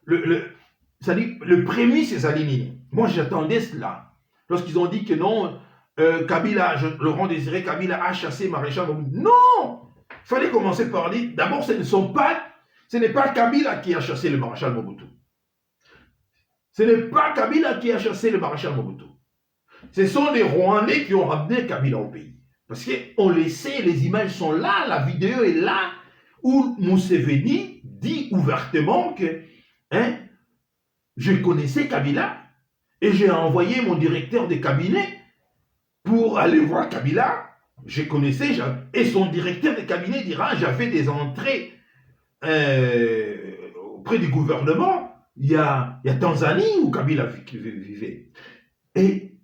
le prémisse c'est Salini. Moi, j'attendais cela. Lorsqu'ils ont dit que non, Laurent Désiré Kabila a chassé Maréchal Mobutu. Non! Il fallait commencer par dire, d'abord, ce n'est pas Kabila qui a chassé le Maréchal Mobutu. Ce n'est pas Kabila qui a chassé le Maréchal Mobutu. Ce sont les Rwandais qui ont ramené Kabila au pays. Parce qu'on le sait, les images sont là, la vidéo est là, où Museveni dit ouvertement que je connaissais Kabila et j'ai envoyé mon directeur de cabinet pour aller voir Kabila. Je connaissais, et son directeur de cabinet dira, j'avais des entrées auprès du gouvernement, il y a Tanzanie où Kabila vivait. Et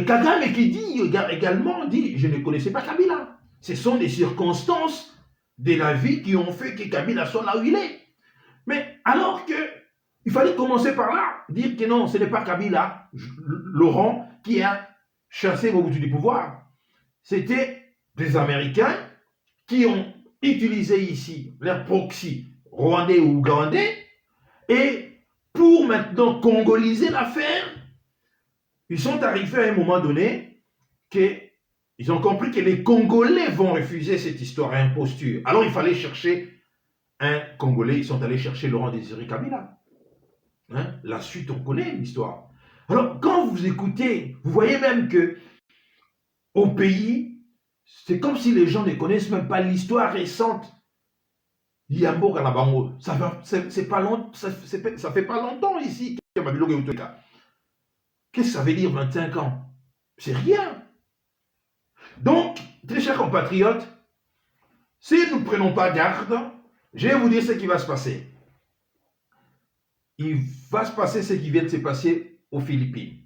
Kagame qui dit également, je ne connaissais pas Kabila. Ce sont des circonstances de la vie qui ont fait que Kabila soit là où il est. Mais alors que il fallait commencer par là, dire que non, ce n'est pas Kabila, Laurent, qui a chassé Mobutu du pouvoir. C'était des Américains qui ont utilisé ici leur proxy rwandais ou ougandais, et pour maintenant congoliser l'affaire, ils sont arrivés à un moment donné qu'ils ont compris que les Congolais vont refuser cette histoire à imposture. Alors il fallait chercher un Congolais, ils sont allés chercher Laurent Désiré Kabila. La suite, on connaît l'histoire. Alors, quand vous écoutez, vous voyez même que au pays, c'est comme si les gens ne connaissent même pas l'histoire récente. Yambo Kanabango, ça fait pas longtemps ici. Qu'est-ce que ça veut dire 25 ans? C'est rien. Donc, très chers compatriotes, si nous ne prenons pas garde, je vais vous dire ce qui va se passer. Il va se passer ce qui vient de se passer aux Philippines.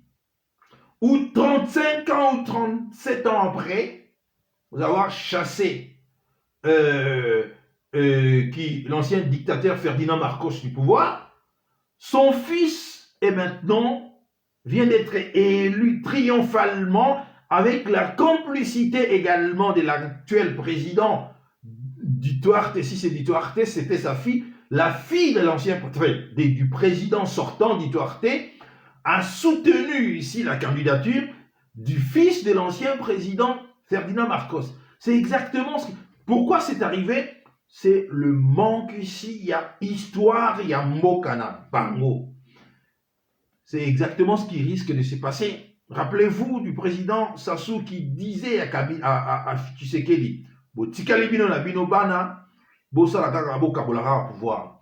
Où 35 ans ou 37 ans après, vous avoir chassé l'ancien dictateur Ferdinand Marcos du pouvoir, son fils est maintenant, vient d'être élu triomphalement avec la complicité également de l'actuel président Duarte. Si c'est Duarte, c'était sa fille, la fille de l'ancien, du président sortant Duarte, a soutenu ici la candidature du fils de l'ancien président Ferdinand Marcos. C'est exactement ce qui... Pourquoi c'est arrivé? C'est le manque ici, il y a histoire, il y a Mokana, Bango. C'est exactement ce qui risque de se passer. Rappelez-vous du président Sassou qui disait à Tshisekedi, pouvoir.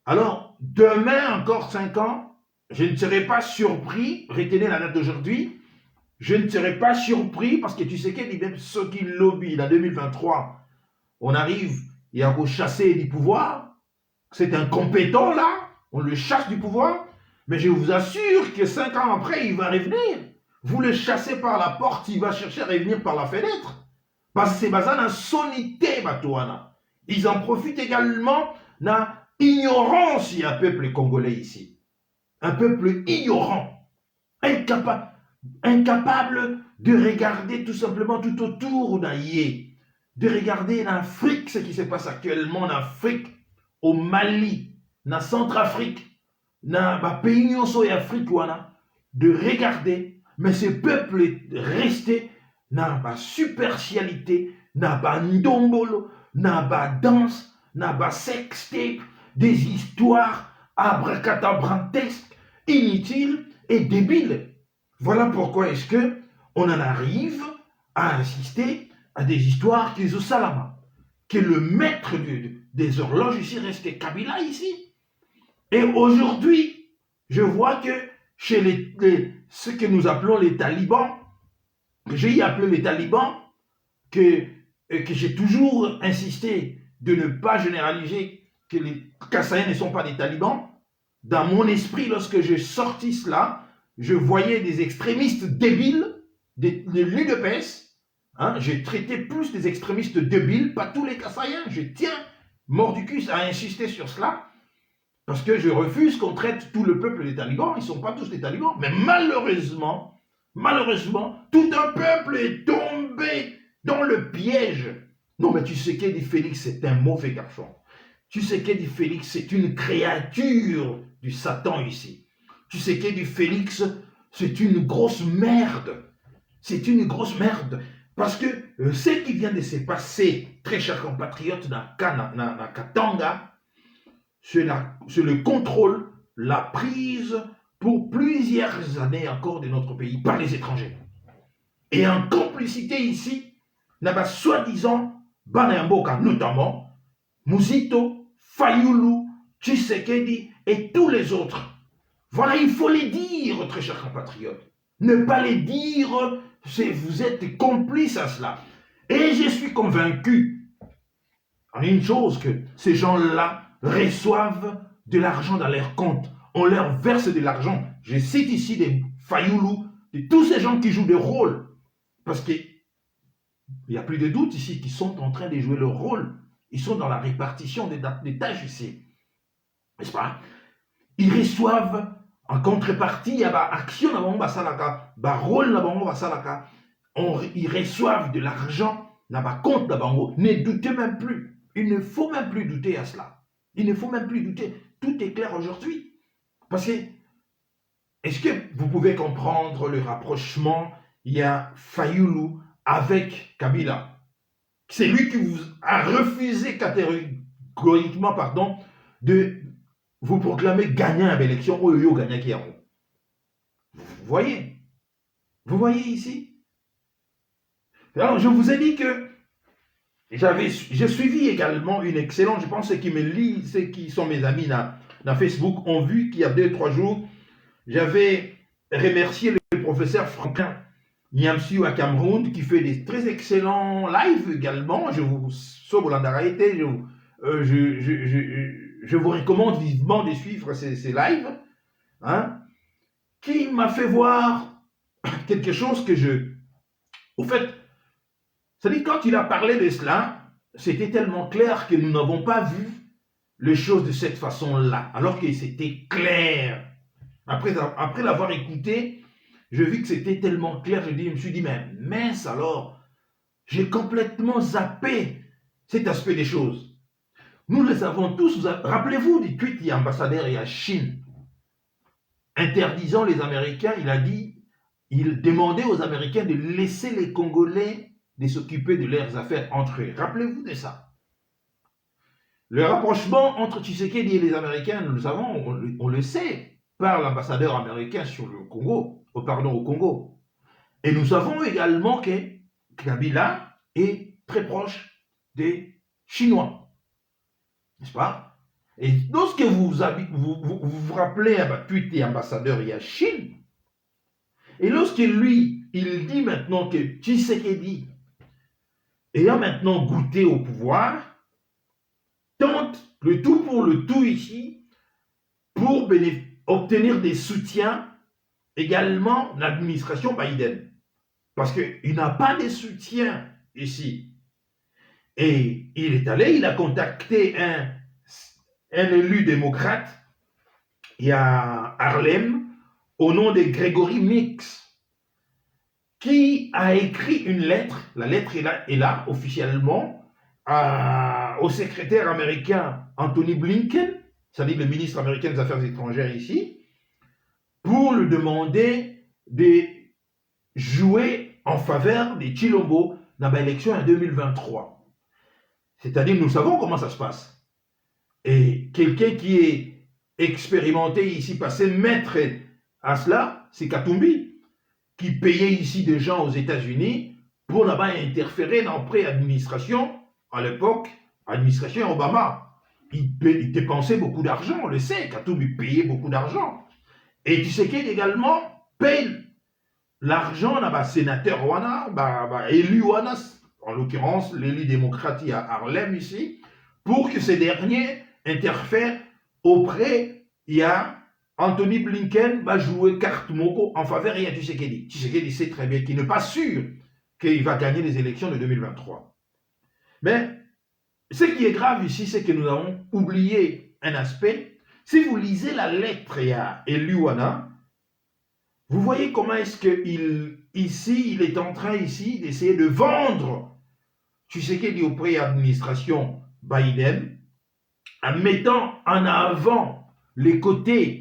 Alors, demain, encore 5 ans, je ne serai pas surpris, retenez la date d'aujourd'hui, je ne serai pas surpris parce que Tshisekedi, même ceux qui lobby en 2023, on arrive, il y a beau chasser du pouvoir, c'est un compétent là, on le chasse du pouvoir, mais je vous assure que 5 ans après, il va revenir. Vous le chassez par la porte, il va chercher à revenir par la fenêtre. Parce que c'est basé dans sonité, Batouana. Ils en profitent également dans ignorance, il y a un peuple congolais ici. Un peuple ignorant, incapable de regarder tout simplement tout autour d'Aïe, de regarder en Afrique ce qui se passe actuellement en Afrique, au Mali, dans Centrafrique, dans le pays et Afrique, de regarder, mais ce peuple est resté dans la superficialité, dans la ndombolo, dans la danse, dans la sextape, des histoires abracadabrantesques, inutiles et débiles. Voilà pourquoi est-ce que on en arrive à assister à des histoires qui sont Salama, que le maître des horloges ici reste Kabila ici. Et aujourd'hui, je vois que chez ce que nous appelons les talibans, que j'ai appelé les talibans, que j'ai toujours insisté de ne pas généraliser que les Kassaïens ne sont pas des talibans. Dans mon esprit, lorsque j'ai sorti cela, je voyais des extrémistes débiles, des l'UDPS. Hein, j'ai traité plus des extrémistes débiles, pas tous les Kassaïens. Je tiens, mordicus, à insister sur cela, parce que je refuse qu'on traite tout le peuple des talibans. Ils ne sont pas tous des talibans. Mais malheureusement, tout un peuple est tombé dans le piège. Non, mais tu sais qu'Edi Félix, c'est un mauvais garçon. Tu sais qu'Edi Félix, c'est une créature du Satan ici. Tu sais qu'Edi Félix, c'est une grosse merde. C'est une grosse merde. Parce que ce qui vient de se passer, très chers compatriotes, dans Katanga, c'est le contrôle, la prise pour plusieurs années encore de notre pays par les étrangers. Et en complicité ici, n'a soi-disant Banayamboka notamment, Muzito, Fayulu, Tshisekedi et tous les autres. Voilà, il faut les dire, très chers compatriotes. Ne pas les dire, vous êtes complices à cela. Et je suis convaincu en une chose, que ces gens-là reçoivent de l'argent dans leur compte. On leur verse de l'argent. Je cite ici des Fayulu, de tous ces gens qui jouent des rôles. Parce qu'il n'y a plus de doute ici qu'ils sont en train de jouer leur rôle. Ils sont dans la répartition des tâches ici. N'est-ce pas? Ils reçoivent en contrepartie, il y a action dans le basalaka, rôle dans le basalaka. Ils reçoivent de l'argent dans le compte de bango. Ne doutez même plus. Il ne faut même plus douter à cela. Il ne faut même plus douter. Tout est clair aujourd'hui. Parce que, est-ce que vous pouvez comprendre le rapprochement? Il y a Fayulu avec Kabila. C'est lui qui vous a refusé catégoriquement, de vous proclamer gagnant à l'élection. Vous voyez? Vous voyez ici? Alors, je vous ai dit que j'ai suivi également une excellente, je pense, ceux qui me lisent, ceux qui sont mes amis dans Facebook, ont vu qu'il y a 2-3 jours, j'avais remercié le professeur Franklin Niamsiou à Cameroun, qui fait des très excellents lives également. Je vous sauve l'andaraïté, je vous recommande vivement de suivre ces lives, hein, qui m'a fait voir quelque chose que au fait, c'est-à-dire, quand il a parlé de cela, c'était tellement clair que nous n'avons pas vu les choses de cette façon-là, alors que c'était clair. Après l'avoir écouté, je vis que c'était tellement clair, je me suis dit, mais mince alors, j'ai complètement zappé cet aspect des choses. Nous les avons tous, rappelez-vous du tweet de l'ambassadeur et à Chine, interdisant les Américains, il demandait aux Américains de laisser les Congolais de s'occuper de leurs affaires entre eux. Rappelez-vous de ça. Le rapprochement entre Tshisekedi et les Américains, nous le savons, on le sait, par l'ambassadeur américain sur le Congo, au Congo. Et nous savons également que Kabila est très proche des Chinois. N'est-ce pas? Et lorsque vous vous rappelez à tweet et ambassadeur, il y a Chine. Et lorsque lui, il dit maintenant que Tshisekedi, ayant maintenant goûté au pouvoir, tente le tout pour le tout ici pour obtenir des soutiens également de l'administration Biden. Parce qu'il n'a pas de soutien ici. Et il est allé, il a contacté un élu démocrate, il y a Harlem, au nom de Grégory Mix, qui a écrit une lettre, la lettre est là officiellement, au secrétaire américain Anthony Blinken, c'est-à-dire le ministre américain des Affaires étrangères ici, pour lui demander de jouer en faveur des Chilombo dans l'élection en 2023. C'est-à-dire, nous savons comment ça se passe. Et quelqu'un qui est expérimenté ici, passé maître à cela, c'est Katumbi. qui payaient ici des gens aux États-Unis pour là-bas interférer dans la pré-administration, à l'époque, administration Obama. Il dépensait beaucoup d'argent, on le sait, Katumbi payait beaucoup d'argent. Et Tshisekedi également paye l'argent là-bas, sénateur Wana, élu Wana, en l'occurrence l'élu démocrate à Harlem ici, pour que ces derniers interfèrent auprès, il y a Anthony Blinken va jouer carte moko en faveur de Tshisekedi. Tshisekedi sait très bien qu'il n'est pas sûr qu'il va gagner les élections de 2023. Mais ce qui est grave ici, c'est que nous avons oublié un aspect. Si vous lisez la lettre à Eluana, vous voyez comment est-ce qu'il ici, il est en train ici d'essayer de vendre Tshisekedi auprès de l'administration Biden, en mettant en avant les côtés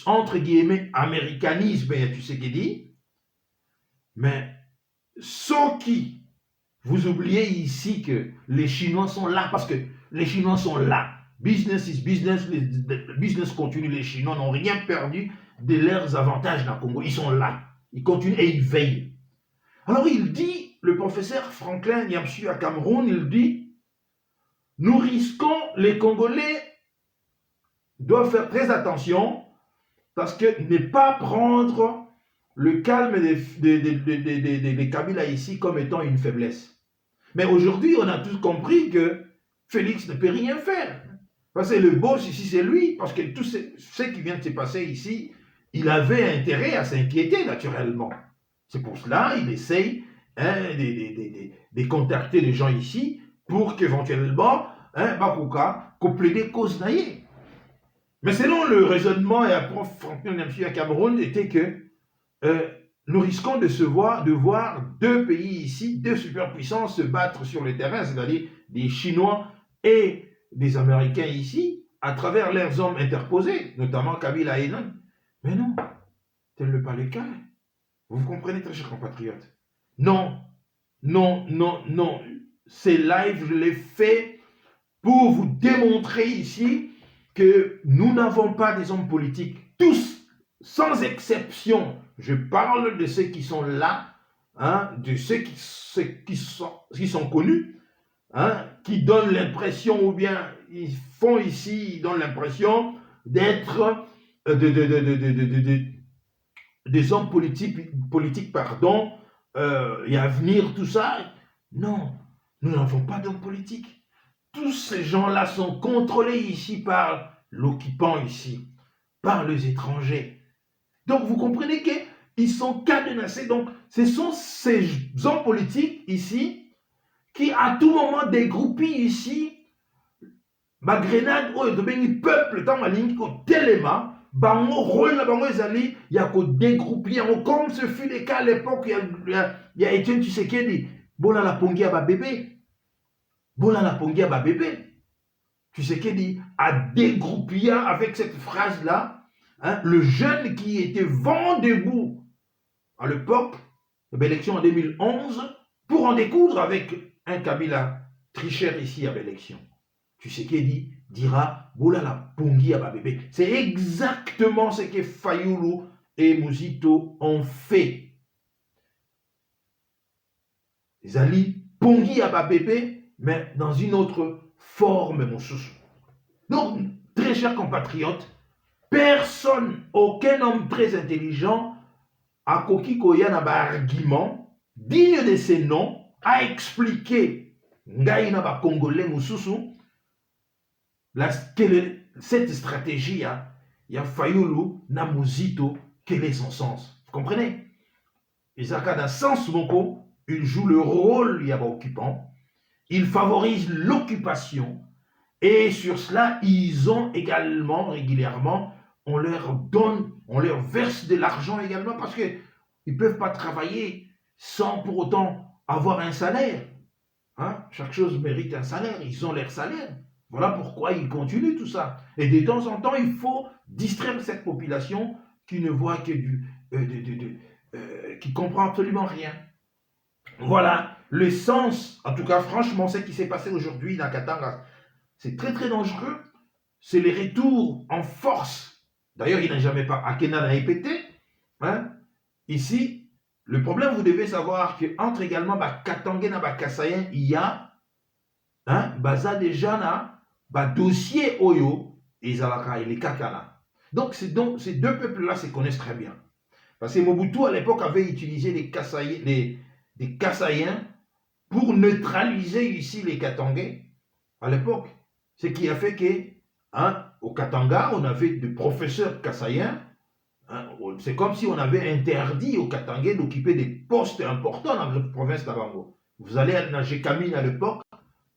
entre guillemets américanisme, tu sais qu'il dit, mais ce qui, vous oubliez ici que les Chinois sont là, parce que les Chinois sont là. Business is business, le business continue, les Chinois n'ont rien perdu de leurs avantages dans le Congo, ils sont là, ils continuent et ils veillent. Alors il dit, le professeur Franklin Nyamsu à Cameroun, il dit, nous risquons, les Congolais doivent faire très attention parce que ne pas prendre le calme des Kabila ici comme étant une faiblesse. Mais aujourd'hui, on a tous compris que Félix ne peut rien faire. Parce que le boss ici, c'est lui. Parce que tout ce qui vient de se passer ici, il avait intérêt à s'inquiéter naturellement. C'est pour cela qu'il essaye de contacter les gens ici pour qu'éventuellement, Bakuka, plaider cause naïe. Mais selon le raisonnement et la prof Franklin Nyamsu à Cameroun, était que nous risquons de voir deux pays ici, deux superpuissances se battre sur le terrain, c'est-à-dire des Chinois et des Américains ici, à travers leurs hommes interposés, notamment Kabila et Nan. Mais non, tel n'est pas le cas. Vous comprenez, très chers compatriotes? Non, non, non, non. Ces lives, je les fais pour vous démontrer ici que nous n'avons pas des hommes politiques, tous, sans exception. Je parle de ceux qui sont là, de ceux qui sont connus, qui donnent l'impression, ou bien ils font ici, ils donnent l'impression d'être des hommes politiques, pardon, et à venir, tout ça. Non, nous n'avons pas d'hommes politiques. Tous ces gens-là sont contrôlés ici par l'occupant ici, par les étrangers. Donc vous comprenez qu'ils sont cadenassés. Donc ce sont ces hommes politiques ici qui à tout moment dégroupent ici ma grenade ou le peuple dans la ligne téléma, bango rôle na bango ezali ya ko dégroupir comme ce fut le cas à l'époque il y a Etienne Tshisekedi bola la pongia ba bébé. Bola la pongia ba bébé. Tshisekedi a dégroupé avec cette phrase-là, le jeune qui était vent debout à l'époque, l'élection en 2011, pour en découdre avec un Kabila tricheur ici à l'élection. Tshisekedi dira bola la pongia ba bébé. C'est exactement ce que Fayoulou et Mouzito ont fait. Zali pongia ba bébé, mais dans une autre forme, mon chouchou. Donc, très chers compatriotes, personne, aucun homme très intelligent a koki koya na ba argument digne de ces noms a expliqué ngai na ba congolais mosusu cette stratégie il y a Fayoulou na Mouzito, quel est son sens? Vous comprenez? Isaka dans sens moko, il joue le rôle il y a occupant. Ils favorisent l'occupation et sur cela, ils ont également, régulièrement, on leur donne, on leur verse de l'argent également parce qu'ils ne peuvent pas travailler sans pour autant avoir un salaire. Chaque chose mérite un salaire, ils ont leur salaire. Voilà pourquoi ils continuent tout ça. Et de temps en temps, il faut distraire cette population qui ne voit que qui comprend absolument rien. Voilà le sens, en tout cas franchement, ce qui s'est passé aujourd'hui dans Katanga, c'est très très dangereux. C'est les retours en force. D'ailleurs, il n'a jamais pas, Akena n'a répété, ici, le problème, vous devez savoir qu'entre également Katangé et Kasayen, il y a baza déjà na dossier Oyo et Zalaka et les Kakana. Donc, ces deux peuples-là se connaissent très bien. Parce que Mobutu, à l'époque, avait utilisé des Kasaïens pour neutraliser ici les Katangais. À l'époque, ce qui a fait que, au Katanga, on avait des professeurs Kasaïens. C'est comme si on avait interdit aux Katangais d'occuper des postes importants dans la province d'Abango. Vous allez à Najekamine à l'époque,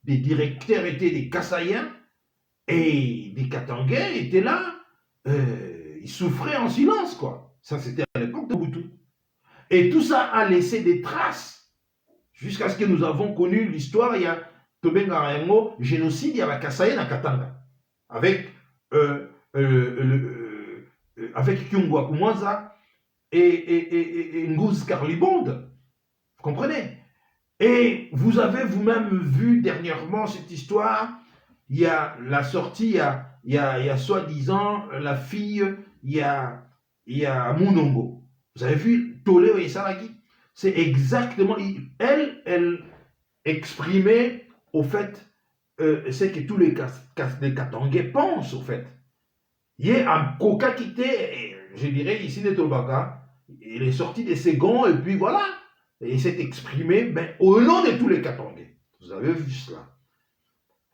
des directeurs étaient des Kasaïens et des Katangais étaient là. Ils souffraient en silence, quoi. Ça, c'était à l'époque de Mobutu. Et tout ça a laissé des traces jusqu'à ce que nous avons connu l'histoire. Il y a Tobenga génocide, il y a la Kasaïen à Katanga avec avec Kyungwa Kumwanza et Ngouz Karlibonde. Vous comprenez? Et vous avez vous-même vu dernièrement cette histoire. Il y a la sortie, il y a soi-disant la fille, il y a Munongo. Vous avez vu Toléo et Saraki? C'est exactement, elle exprimait au fait ce que tous les Katangais pensent au fait. Il y a un coca quitté, je dirais ici de Tolbaga, il est sorti de ses gonds et puis voilà, et il s'est exprimé au nom de tous les Katangais. Vous avez vu cela.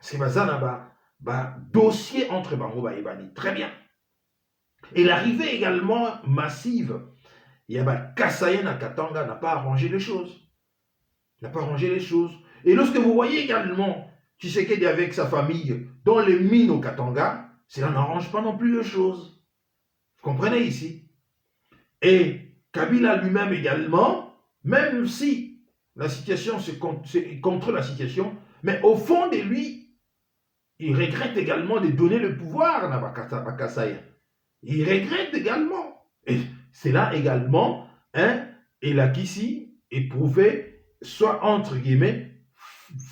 C'est ça, dossier entre Bango et Bani. Très bien. Et l'arrivée également massive, il y a Kasayen à Katanga n'a pas arrangé les choses. N'a pas arrangé les choses. Et lorsque vous voyez également Tshisekedi avec sa famille dans les mines au Katanga, cela n'arrange pas non plus les choses. Vous comprenez ici? Et Kabila lui-même également, même si la situation c'est contre la situation, mais au fond de lui, il regrette également de donner le pouvoir à Bakasaïa. Il regrette également. Et c'est là également, et là qu'ici, éprouvé, soit entre guillemets,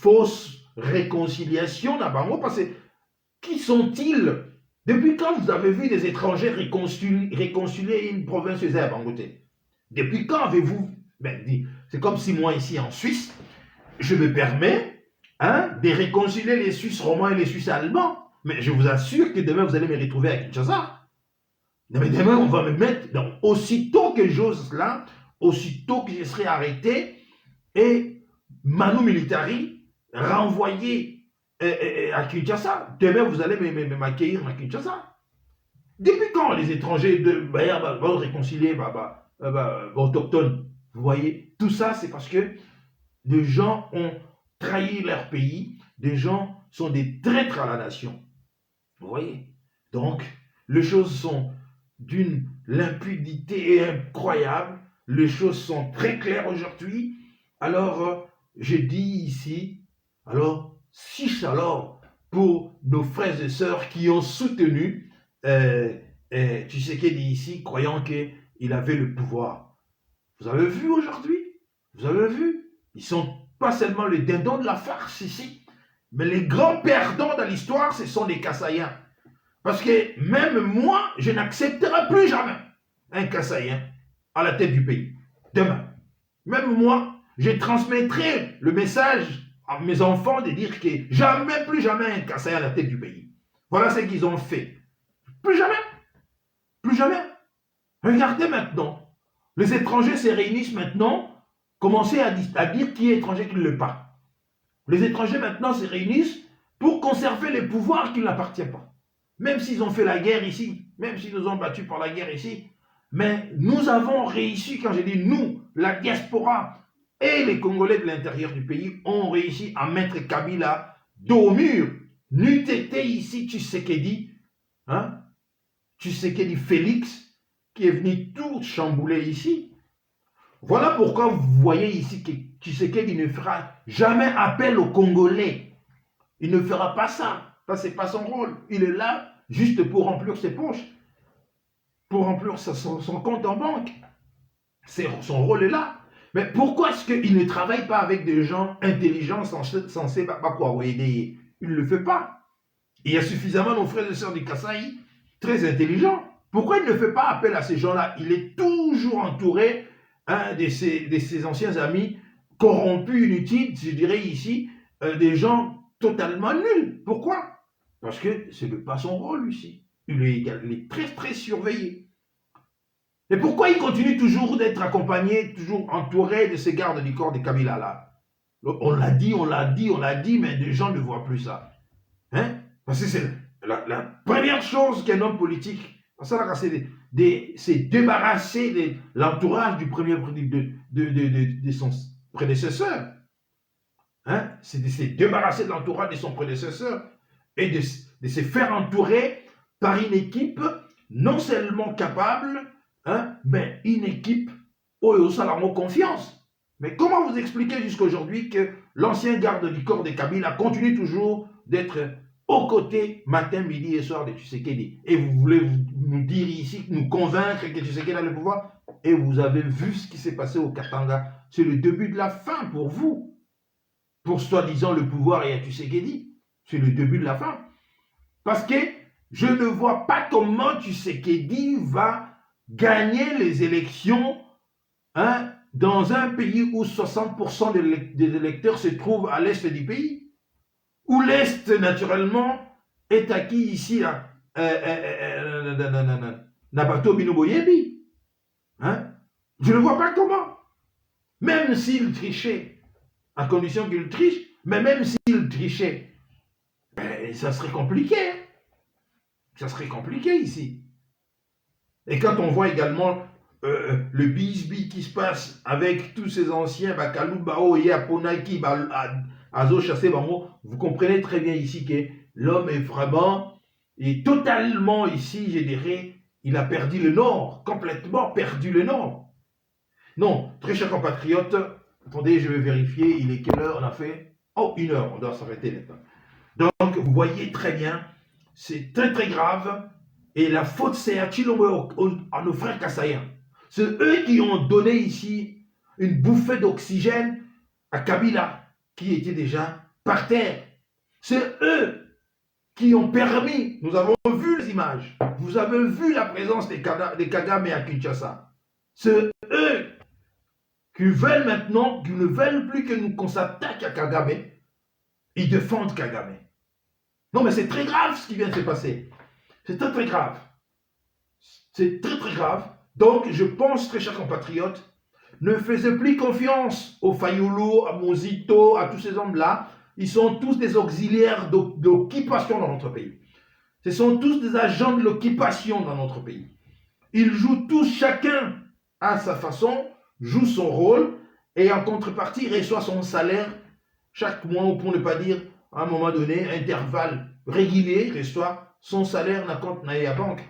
fausse réconciliation d'Abango, parce que qui sont-ils? Depuis quand vous avez vu des étrangers réconcilier une province à Bangoté? Depuis quand avez-vous... c'est comme si moi ici en Suisse, je me permets de réconcilier les Suisses romands et les Suisses allemands. Mais je vous assure que demain vous allez me retrouver à Kinshasa. Mais demain on va me mettre... Donc, aussitôt que j'ose cela, aussitôt que je serai arrêté, et Manu Militari renvoyé à Kinshasa. Demain, vous allez m'accueillir à Kinshasa. Depuis quand les étrangers vont réconcilier autochtones? Vous voyez, tout ça, c'est parce que des gens ont trahi leur pays, des gens sont des traîtres à la nation. Vous voyez? Donc, les choses sont d'une limpidité incroyable, les choses sont très claires aujourd'hui. Alors, je dis ici, alors, pour nos frères et sœurs qui ont soutenu Tshisekedi ici, croyant qu'il avait le pouvoir. Vous avez vu aujourd'hui? Vous avez vu? Ils sont pas seulement les dindons de la farce ici, mais les grands perdants dans l'histoire, ce sont les Kasaïens. Parce que même moi, je n'accepterai plus jamais un Kasaïen à la tête du pays. Demain. Même moi, je transmettrai le message à mes enfants de dire que jamais, plus jamais un Kasaïen à la tête du pays. Voilà ce qu'ils ont fait. Plus jamais. Plus jamais. Regardez maintenant. Les étrangers se réunissent maintenant, commencez à dire qui est étranger, qui ne l'est pas. Les étrangers maintenant se réunissent pour conserver les pouvoirs qui ne l'appartiennent pas. Même s'ils ont fait la guerre ici, même s'ils nous ont battus par la guerre ici, mais nous avons réussi, quand je dis nous, la diaspora, et les Congolais de l'intérieur du pays ont réussi à mettre Kabila dos au mur. N'eût été ici Tshisekedi, Tshisekedi Félix, qui est venu tout chambouler ici. Voilà pourquoi vous voyez ici que Tshisekedi ne fera jamais appel aux Congolais. Il ne fera pas ça. Ça, ce n'est pas son rôle. Il est là juste pour remplir ses poches, pour remplir son compte en banque. Son rôle est là. Mais pourquoi est-ce qu'il ne travaille pas avec des gens intelligents, censés quoi aider? Il ne le fait pas. Il y a suffisamment nos frères et sœurs du Kasaï, très intelligents. Pourquoi il ne fait pas appel à ces gens-là? Il est toujours entouré un de ses anciens amis corrompus, inutiles, je dirais ici, des gens totalement nuls. Pourquoi? Parce que ce n'est pas son rôle ici. Il est très, très surveillé. Et pourquoi il continue toujours d'être accompagné, toujours entouré de ces gardes du corps de Kabila là? On l'a dit, on l'a dit, on l'a dit, mais les gens ne voient plus ça. Hein? Parce que c'est la première chose qu'un homme politique, c'est débarrasser de l'entourage du premier de son prédécesseur. Hein? C'est de se débarrasser de l'entourage de son prédécesseur et de se faire entourer par une équipe non seulement capable, hein, mais une équipe où il a confiance. Mais comment vous expliquez jusqu'à aujourd'hui que l'ancien garde du corps de Kabila continue toujours d'être aux côtés matin, midi et soir de Tshisekedi? Et vous voulez nous dire ici, nous convaincre que Tshisekedi a le pouvoir? Et vous avez vu ce qui s'est passé au Katanga. C'est le début de la fin pour vous. Pour soi-disant le pouvoir et à Tshisekedi. C'est le début de la fin. Parce que je ne vois pas comment Tshisekedi va gagner les élections, hein, dans un pays où 60% des électeurs se trouvent à l'est du pays, où l'est, naturellement, est acquis ici à Nabato Binoboyebi. Hein? Je ne vois pas comment. Même s'il trichait, à condition qu'il triche, mais même s'il trichait, ben, ça serait compliqué. Ça serait compliqué ici. Et quand on voit également le bisbis qui se passe avec tous ces anciens, Bakalou, Bao, Yaponaki, Azo, Chassé, Bamo, vous comprenez très bien ici que l'homme est vraiment, et totalement ici, je dirais, il a perdu le nord, complètement perdu le nord. Non, très chers compatriotes, attendez, je vais vérifier, il est quelle heure on a fait? Oh, 1 heure, on doit s'arrêter maintenant. Donc, vous voyez très bien, c'est très très grave. Et la faute, c'est à Chilombo, à nos frères Kassaïens. C'est eux qui ont donné ici une bouffée d'oxygène à Kabila, qui était déjà par terre. C'est eux qui ont permis, nous avons vu les images, vous avez vu la présence des Kagame à Kinshasa. C'est eux qui veulent maintenant, qui ne veulent plus que nous qu'on s'attaque à Kagame. Ils défendent Kagame. Non, mais c'est très grave ce qui vient de se passer. C'est très très grave. C'est très très grave. Donc, je pense, très chers compatriotes, ne faites plus confiance aux Fayoulou, à Mozito, à tous ces hommes-là. Ils sont tous des auxiliaires d'occupation dans notre pays. Ce sont tous des agents de l'occupation dans notre pays. Ils jouent tous, chacun à sa façon, joue son rôle, et en contrepartie, il reçoit son salaire chaque mois, ou pour ne pas dire, à un moment donné, intervalle régulier, il reçoit son salaire dans compte à la banque.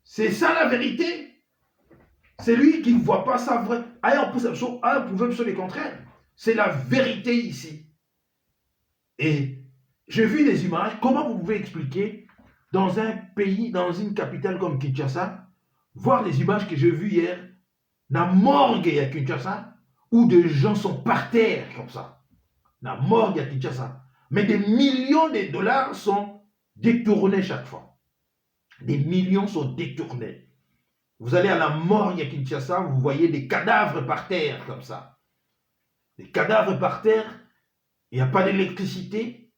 C'est ça la vérité. C'est lui qui ne voit pas ça vrai. On pouvait absolument le contraire. C'est la vérité ici. Et j'ai vu des images. Comment vous pouvez expliquer dans un pays, dans une capitale comme Kinshasa, voir les images que j'ai vues hier, la morgue à Kinshasa, où des gens sont par terre comme ça. La morgue à Kinshasa. Mais des millions de dollars sont détournés chaque fois. Des millions sont détournés. Vous allez à la morgue à Kinshasa, vous voyez des cadavres par terre comme ça. Des cadavres par terre, il n'y a pas d'électricité.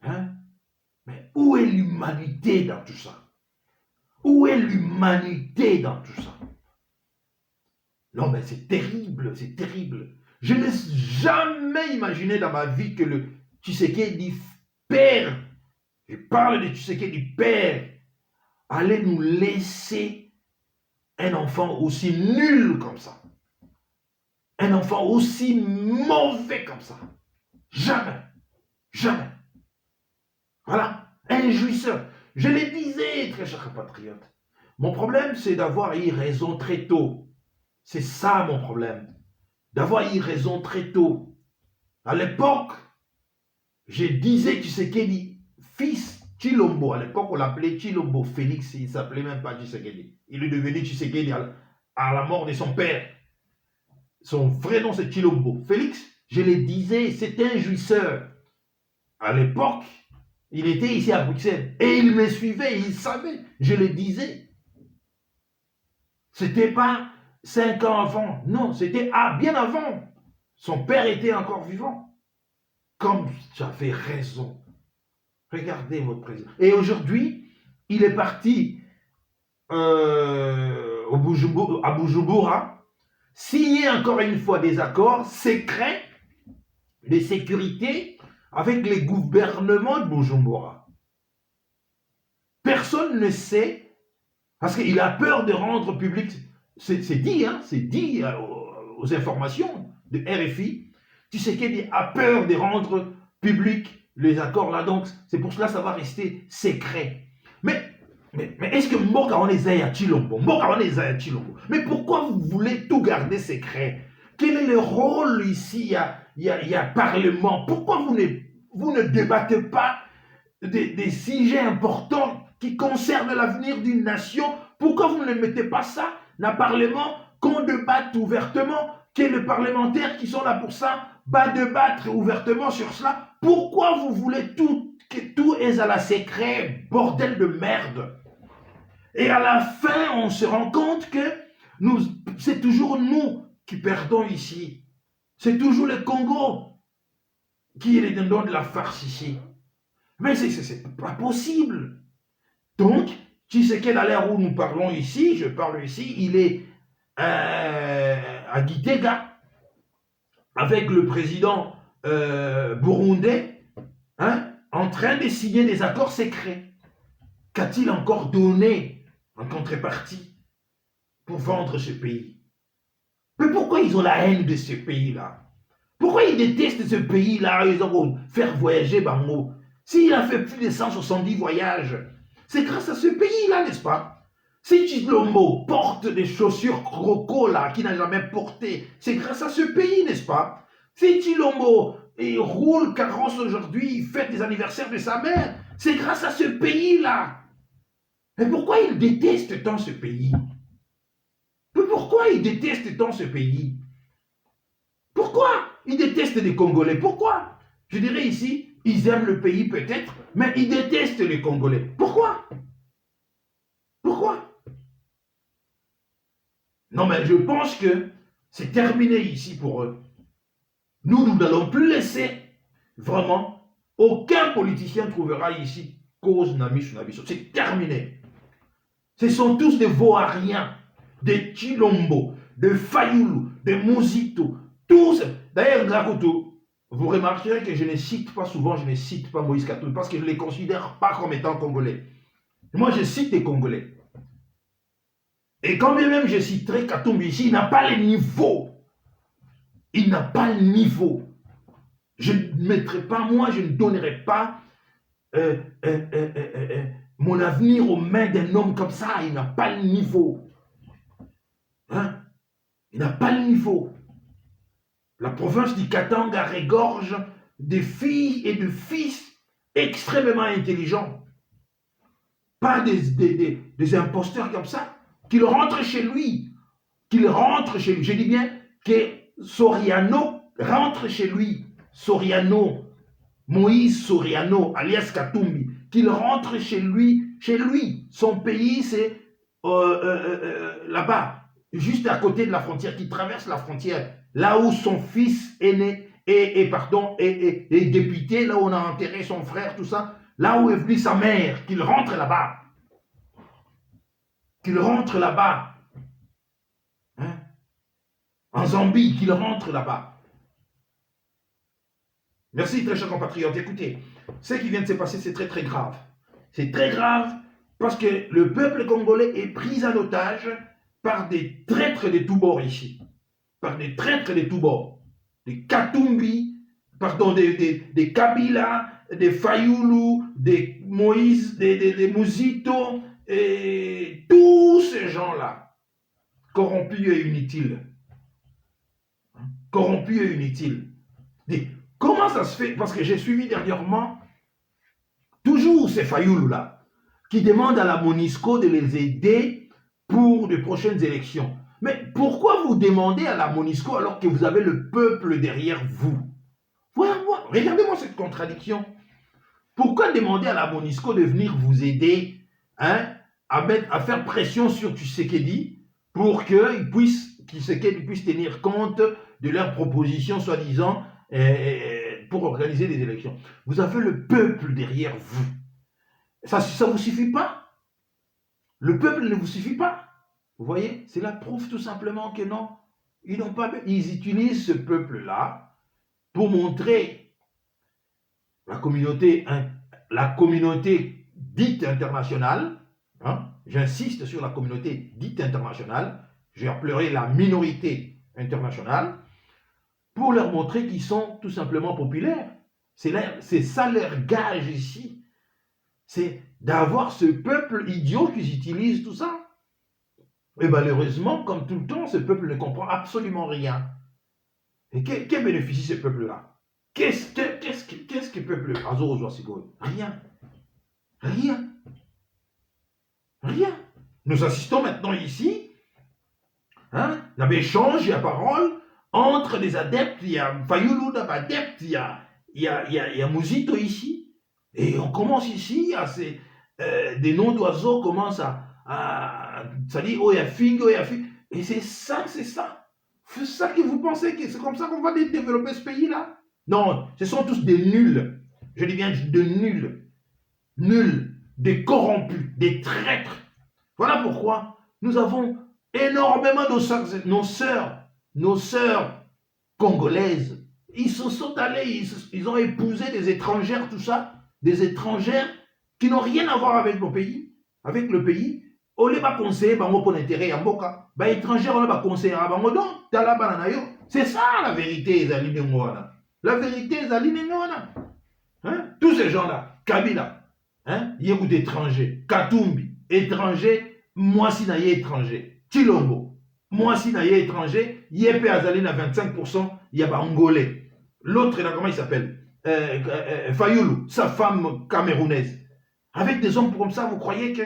Hein? Mais où est l'humanité dans tout ça? Où est l'humanité dans tout ça? Non, mais c'est terrible, c'est terrible. Je n'ai jamais imaginé dans ma vie que le Tshisekedi père, je parle de Tshisekedi père, allait nous laisser un enfant aussi nul comme ça. Un enfant aussi mauvais comme ça. Jamais. Jamais. Voilà. Un jouisseur. Je le disais, très chers compatriotes. Mon problème, c'est d'avoir eu raison très tôt. C'est ça mon problème. D'avoir eu raison très tôt. À l'époque, je disais Tshisekedi, fils Chilombo. À l'époque, on l'appelait Chilombo Félix. Il ne s'appelait même pas Tshisekedi. Il est devenu Tshisekedi à la mort de son père. Son vrai nom, c'est Chilombo. Félix, je le disais, c'était un jouisseur. À l'époque, il était ici à Bruxelles. Et il me suivait, il savait. Je le disais. C'était pas 5 ans avant. Non, c'était bien avant. Son père était encore vivant. Comme j'avais raison. Regardez votre président. Et aujourd'hui, il est parti à Bujumbura, signer encore une fois des accords secrets de sécurité avec les gouvernements de Bujumbura. Personne ne sait, parce qu'il a peur de rendre public, c'est dit, hein, c'est dit aux informations de RFI, Tshisekedi a peur de rendre public les accords là, donc c'est pour cela que ça va rester secret. Mais est-ce que Mboka on est à Chilombo? Mais pourquoi vous voulez tout garder secret? Quel est le rôle ici? Il y a Parlement. Pourquoi vous ne débattez pas des sujets importants qui concernent l'avenir d'une nation? Pourquoi vous ne mettez pas ça dans le Parlement, qu'on débatte ouvertement, que les parlementaires qui sont là pour ça va débattre ouvertement sur cela? Pourquoi vous voulez que tout est à la secret, bordel de merde? Et à la fin, on se rend compte que c'est toujours nous qui perdons ici. C'est toujours le Congo qui est les dindons de la farce ici. Mais c'est pas possible. Donc, Tshisekedi, à l'heure où nous parlons ici, je parle ici, il est à Gitega avec le président burundais, hein, en train de signer des accords secrets. Qu'a-t-il encore donné en contrepartie pour vendre ce pays? Mais pourquoi ils ont la haine de ce pays-là? Pourquoi ils détestent ce pays-là? Ils ont faire voyager Bango. S'il a fait plus de 170 voyages, c'est grâce à ce pays-là, n'est-ce pas? Si Chilombo porte des chaussures croco là, qu'il n'a jamais porté, c'est grâce à ce pays, n'est-ce pas? Si Chilombo roule carrosse aujourd'hui, il fête les anniversaires de sa mère, c'est grâce à ce pays-là. Mais pourquoi il déteste tant ce pays? Mais pourquoi il déteste tant ce pays? Pourquoi il déteste les Congolais? Pourquoi? Je dirais ici, ils aiment le pays peut-être, mais ils détestent les Congolais. Pourquoi? Pourquoi? Non, mais je pense que c'est terminé ici pour eux. Nous n'allons plus laisser, vraiment, aucun politicien trouvera ici cause Namisu. C'est terminé. Ce sont tous des Voariens, des Chilombo, des Fayoulou, des Mouzito, tous. D'ailleurs, Ngakutu, vous remarquerez que je ne cite pas souvent, je ne cite pas Moïse Katumbi, parce que je ne les considère pas comme étant Congolais. Moi, je cite des Congolais. Et quand bien même je citerai Katumbi ici, il n'a pas le niveau. Il n'a pas le niveau. Je ne mettrai pas, moi, je ne donnerai pas mon avenir aux mains d'un homme comme ça. Il n'a pas le niveau. Hein? Il n'a pas le niveau. La province du Katanga regorge de filles et de fils extrêmement intelligents. Pas des imposteurs comme ça. Qu'il rentre chez lui. Qu'il rentre chez lui. Je dis bien que Soriano rentre chez lui. Soriano, Moïse Soriano, alias Katumbi, qu'il rentre chez lui. Son pays, c'est là-bas, juste à côté de la frontière, qui traverse la frontière, là où son fils est né, est député, là où on a enterré son frère, tout ça, là où est venue sa mère, qu'il rentre là-bas. Qu'il rentre là-bas. Hein? En Zambie, qu'il rentre là-bas. Merci, très chers compatriotes. Écoutez, ce qui vient de se passer, c'est très très grave. C'est très grave parce que le peuple congolais est pris en otage par des traîtres de tous bords ici. Par des traîtres de tous bords. Des Katumbi, pardon, des Kabila, des Fayoulou, des Moïse, des Mouzito, et tous ces gens-là, corrompus et inutiles. Corrompus et inutiles. Comment ça se fait? Parce que j'ai suivi dernièrement toujours ces Fayoulou-là qui demandent à la MONUSCO de les aider pour les prochaines élections. Mais pourquoi vous demandez à la MONUSCO alors que vous avez le peuple derrière vous? Voilà, regardez-moi cette contradiction. Pourquoi demander à la MONUSCO de venir vous aider, hein, à faire pression sur Tshisekedi pour qu'il puisse Tshisekedi puisse tenir compte de leurs propositions, soi-disant, pour organiser des élections. Vous avez le peuple derrière vous. Ça ne vous suffit pas? Le peuple ne vous suffit pas? Vous voyez? C'est la preuve tout simplement que non. Ils utilisent ce peuple-là pour montrer la communauté dite internationale, hein, j'insiste sur la communauté dite internationale, j'ai appelé la minorité internationale, pour leur montrer qu'ils sont tout simplement populaires. C'est ça leur gage ici. C'est d'avoir ce peuple idiot qui utilise tout ça. Et malheureusement, comme tout le temps, ce peuple ne comprend absolument rien. Et quel bénéficie ce peuple-là? Qu'est-ce que le peuple Rien. Rien. Rien. Nous assistons maintenant ici, hein, à un échange et à parole entre des adeptes. Il y a Fayulu d'adeptes, il y a Mouzito ici. Et on commence ici, des noms d'oiseaux commencent ça dit, oh, il y a Fing, oh, il y a Fing. Et c'est ça. C'est ça que vous pensez que c'est comme ça qu'on va développer ce pays-là? Non, ce sont tous des nuls. Je dis bien de nuls. Nuls, des corrompus, des traîtres. Voilà pourquoi nous avons énormément nos sœurs congolaises. Ils se sont allés, ils ont épousé des étrangères, tout ça, des étrangères qui n'ont rien à voir avec nos pays, avec le pays. On les va conseiller pour l'intérêt à Mboka. Bah étrangers on les va conseiller à Bango. Donc, c'est ça la vérité, Zali Nengoana. La vérité, Zali Nengoana. Hein? Tous ces gens-là, Kabila, hein? Yégout étranger, Katumbi, étranger, Mwasi Naye étranger, Chilombo, Mwasi Naye étranger, Yépe Azali na 25%, Yaba Angolais. L'autre, là, comment il s'appelle? Fayulu, sa femme camerounaise. Avec des hommes comme ça, vous croyez que,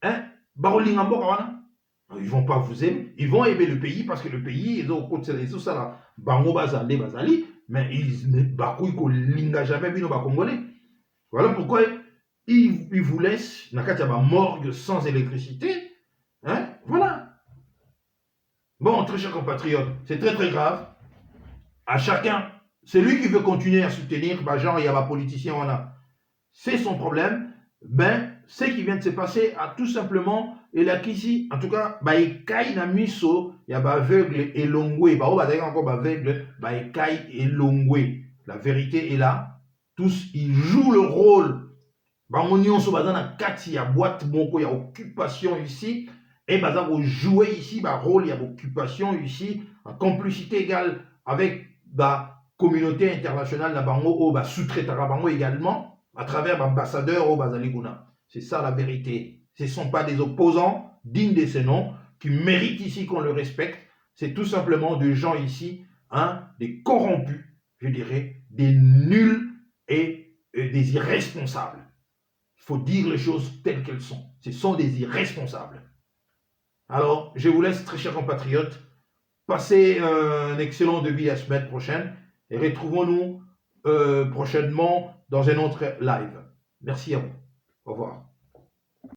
hein? Ils vont pas vous aimer, ils vont aimer le pays parce que le pays, ils ont tout ça là, Bango Bazali, mais ils ne jamais vu nos Congolais. Voilà pourquoi ils vous laissent dans morgue sans électricité. Hein? Voilà. Bon, très chers compatriotes, c'est très très grave. À chacun, celui qui veut continuer à soutenir, genre il y a un politicien, c'est son problème. Ben, ce qui vient de se passer a tout simplement, et là qu'ici, en tout cas, il y a miso, il y a aveugle et longwe, encore aveugle, et longwe. La vérité est là. Tous, ils jouent le rôle. On y a boîte, il y a occupation ici, et on jouer ici, rôle, il y a occupation ici, en complicité égale avec la communauté internationale, la sous-traitant également, à travers l'ambassadeur au Bazaliguna. C'est ça la vérité. Ce ne sont pas des opposants dignes de ces noms qui méritent ici qu'on le respecte. C'est tout simplement des gens ici, hein, des corrompus, je dirais, des nuls et des irresponsables. Il faut dire les choses telles qu'elles sont. Ce sont des irresponsables. Alors, je vous laisse, très chers compatriotes, passer un excellent début la semaine prochaine et retrouvons-nous prochainement dans un autre live. Merci à vous. Au revoir.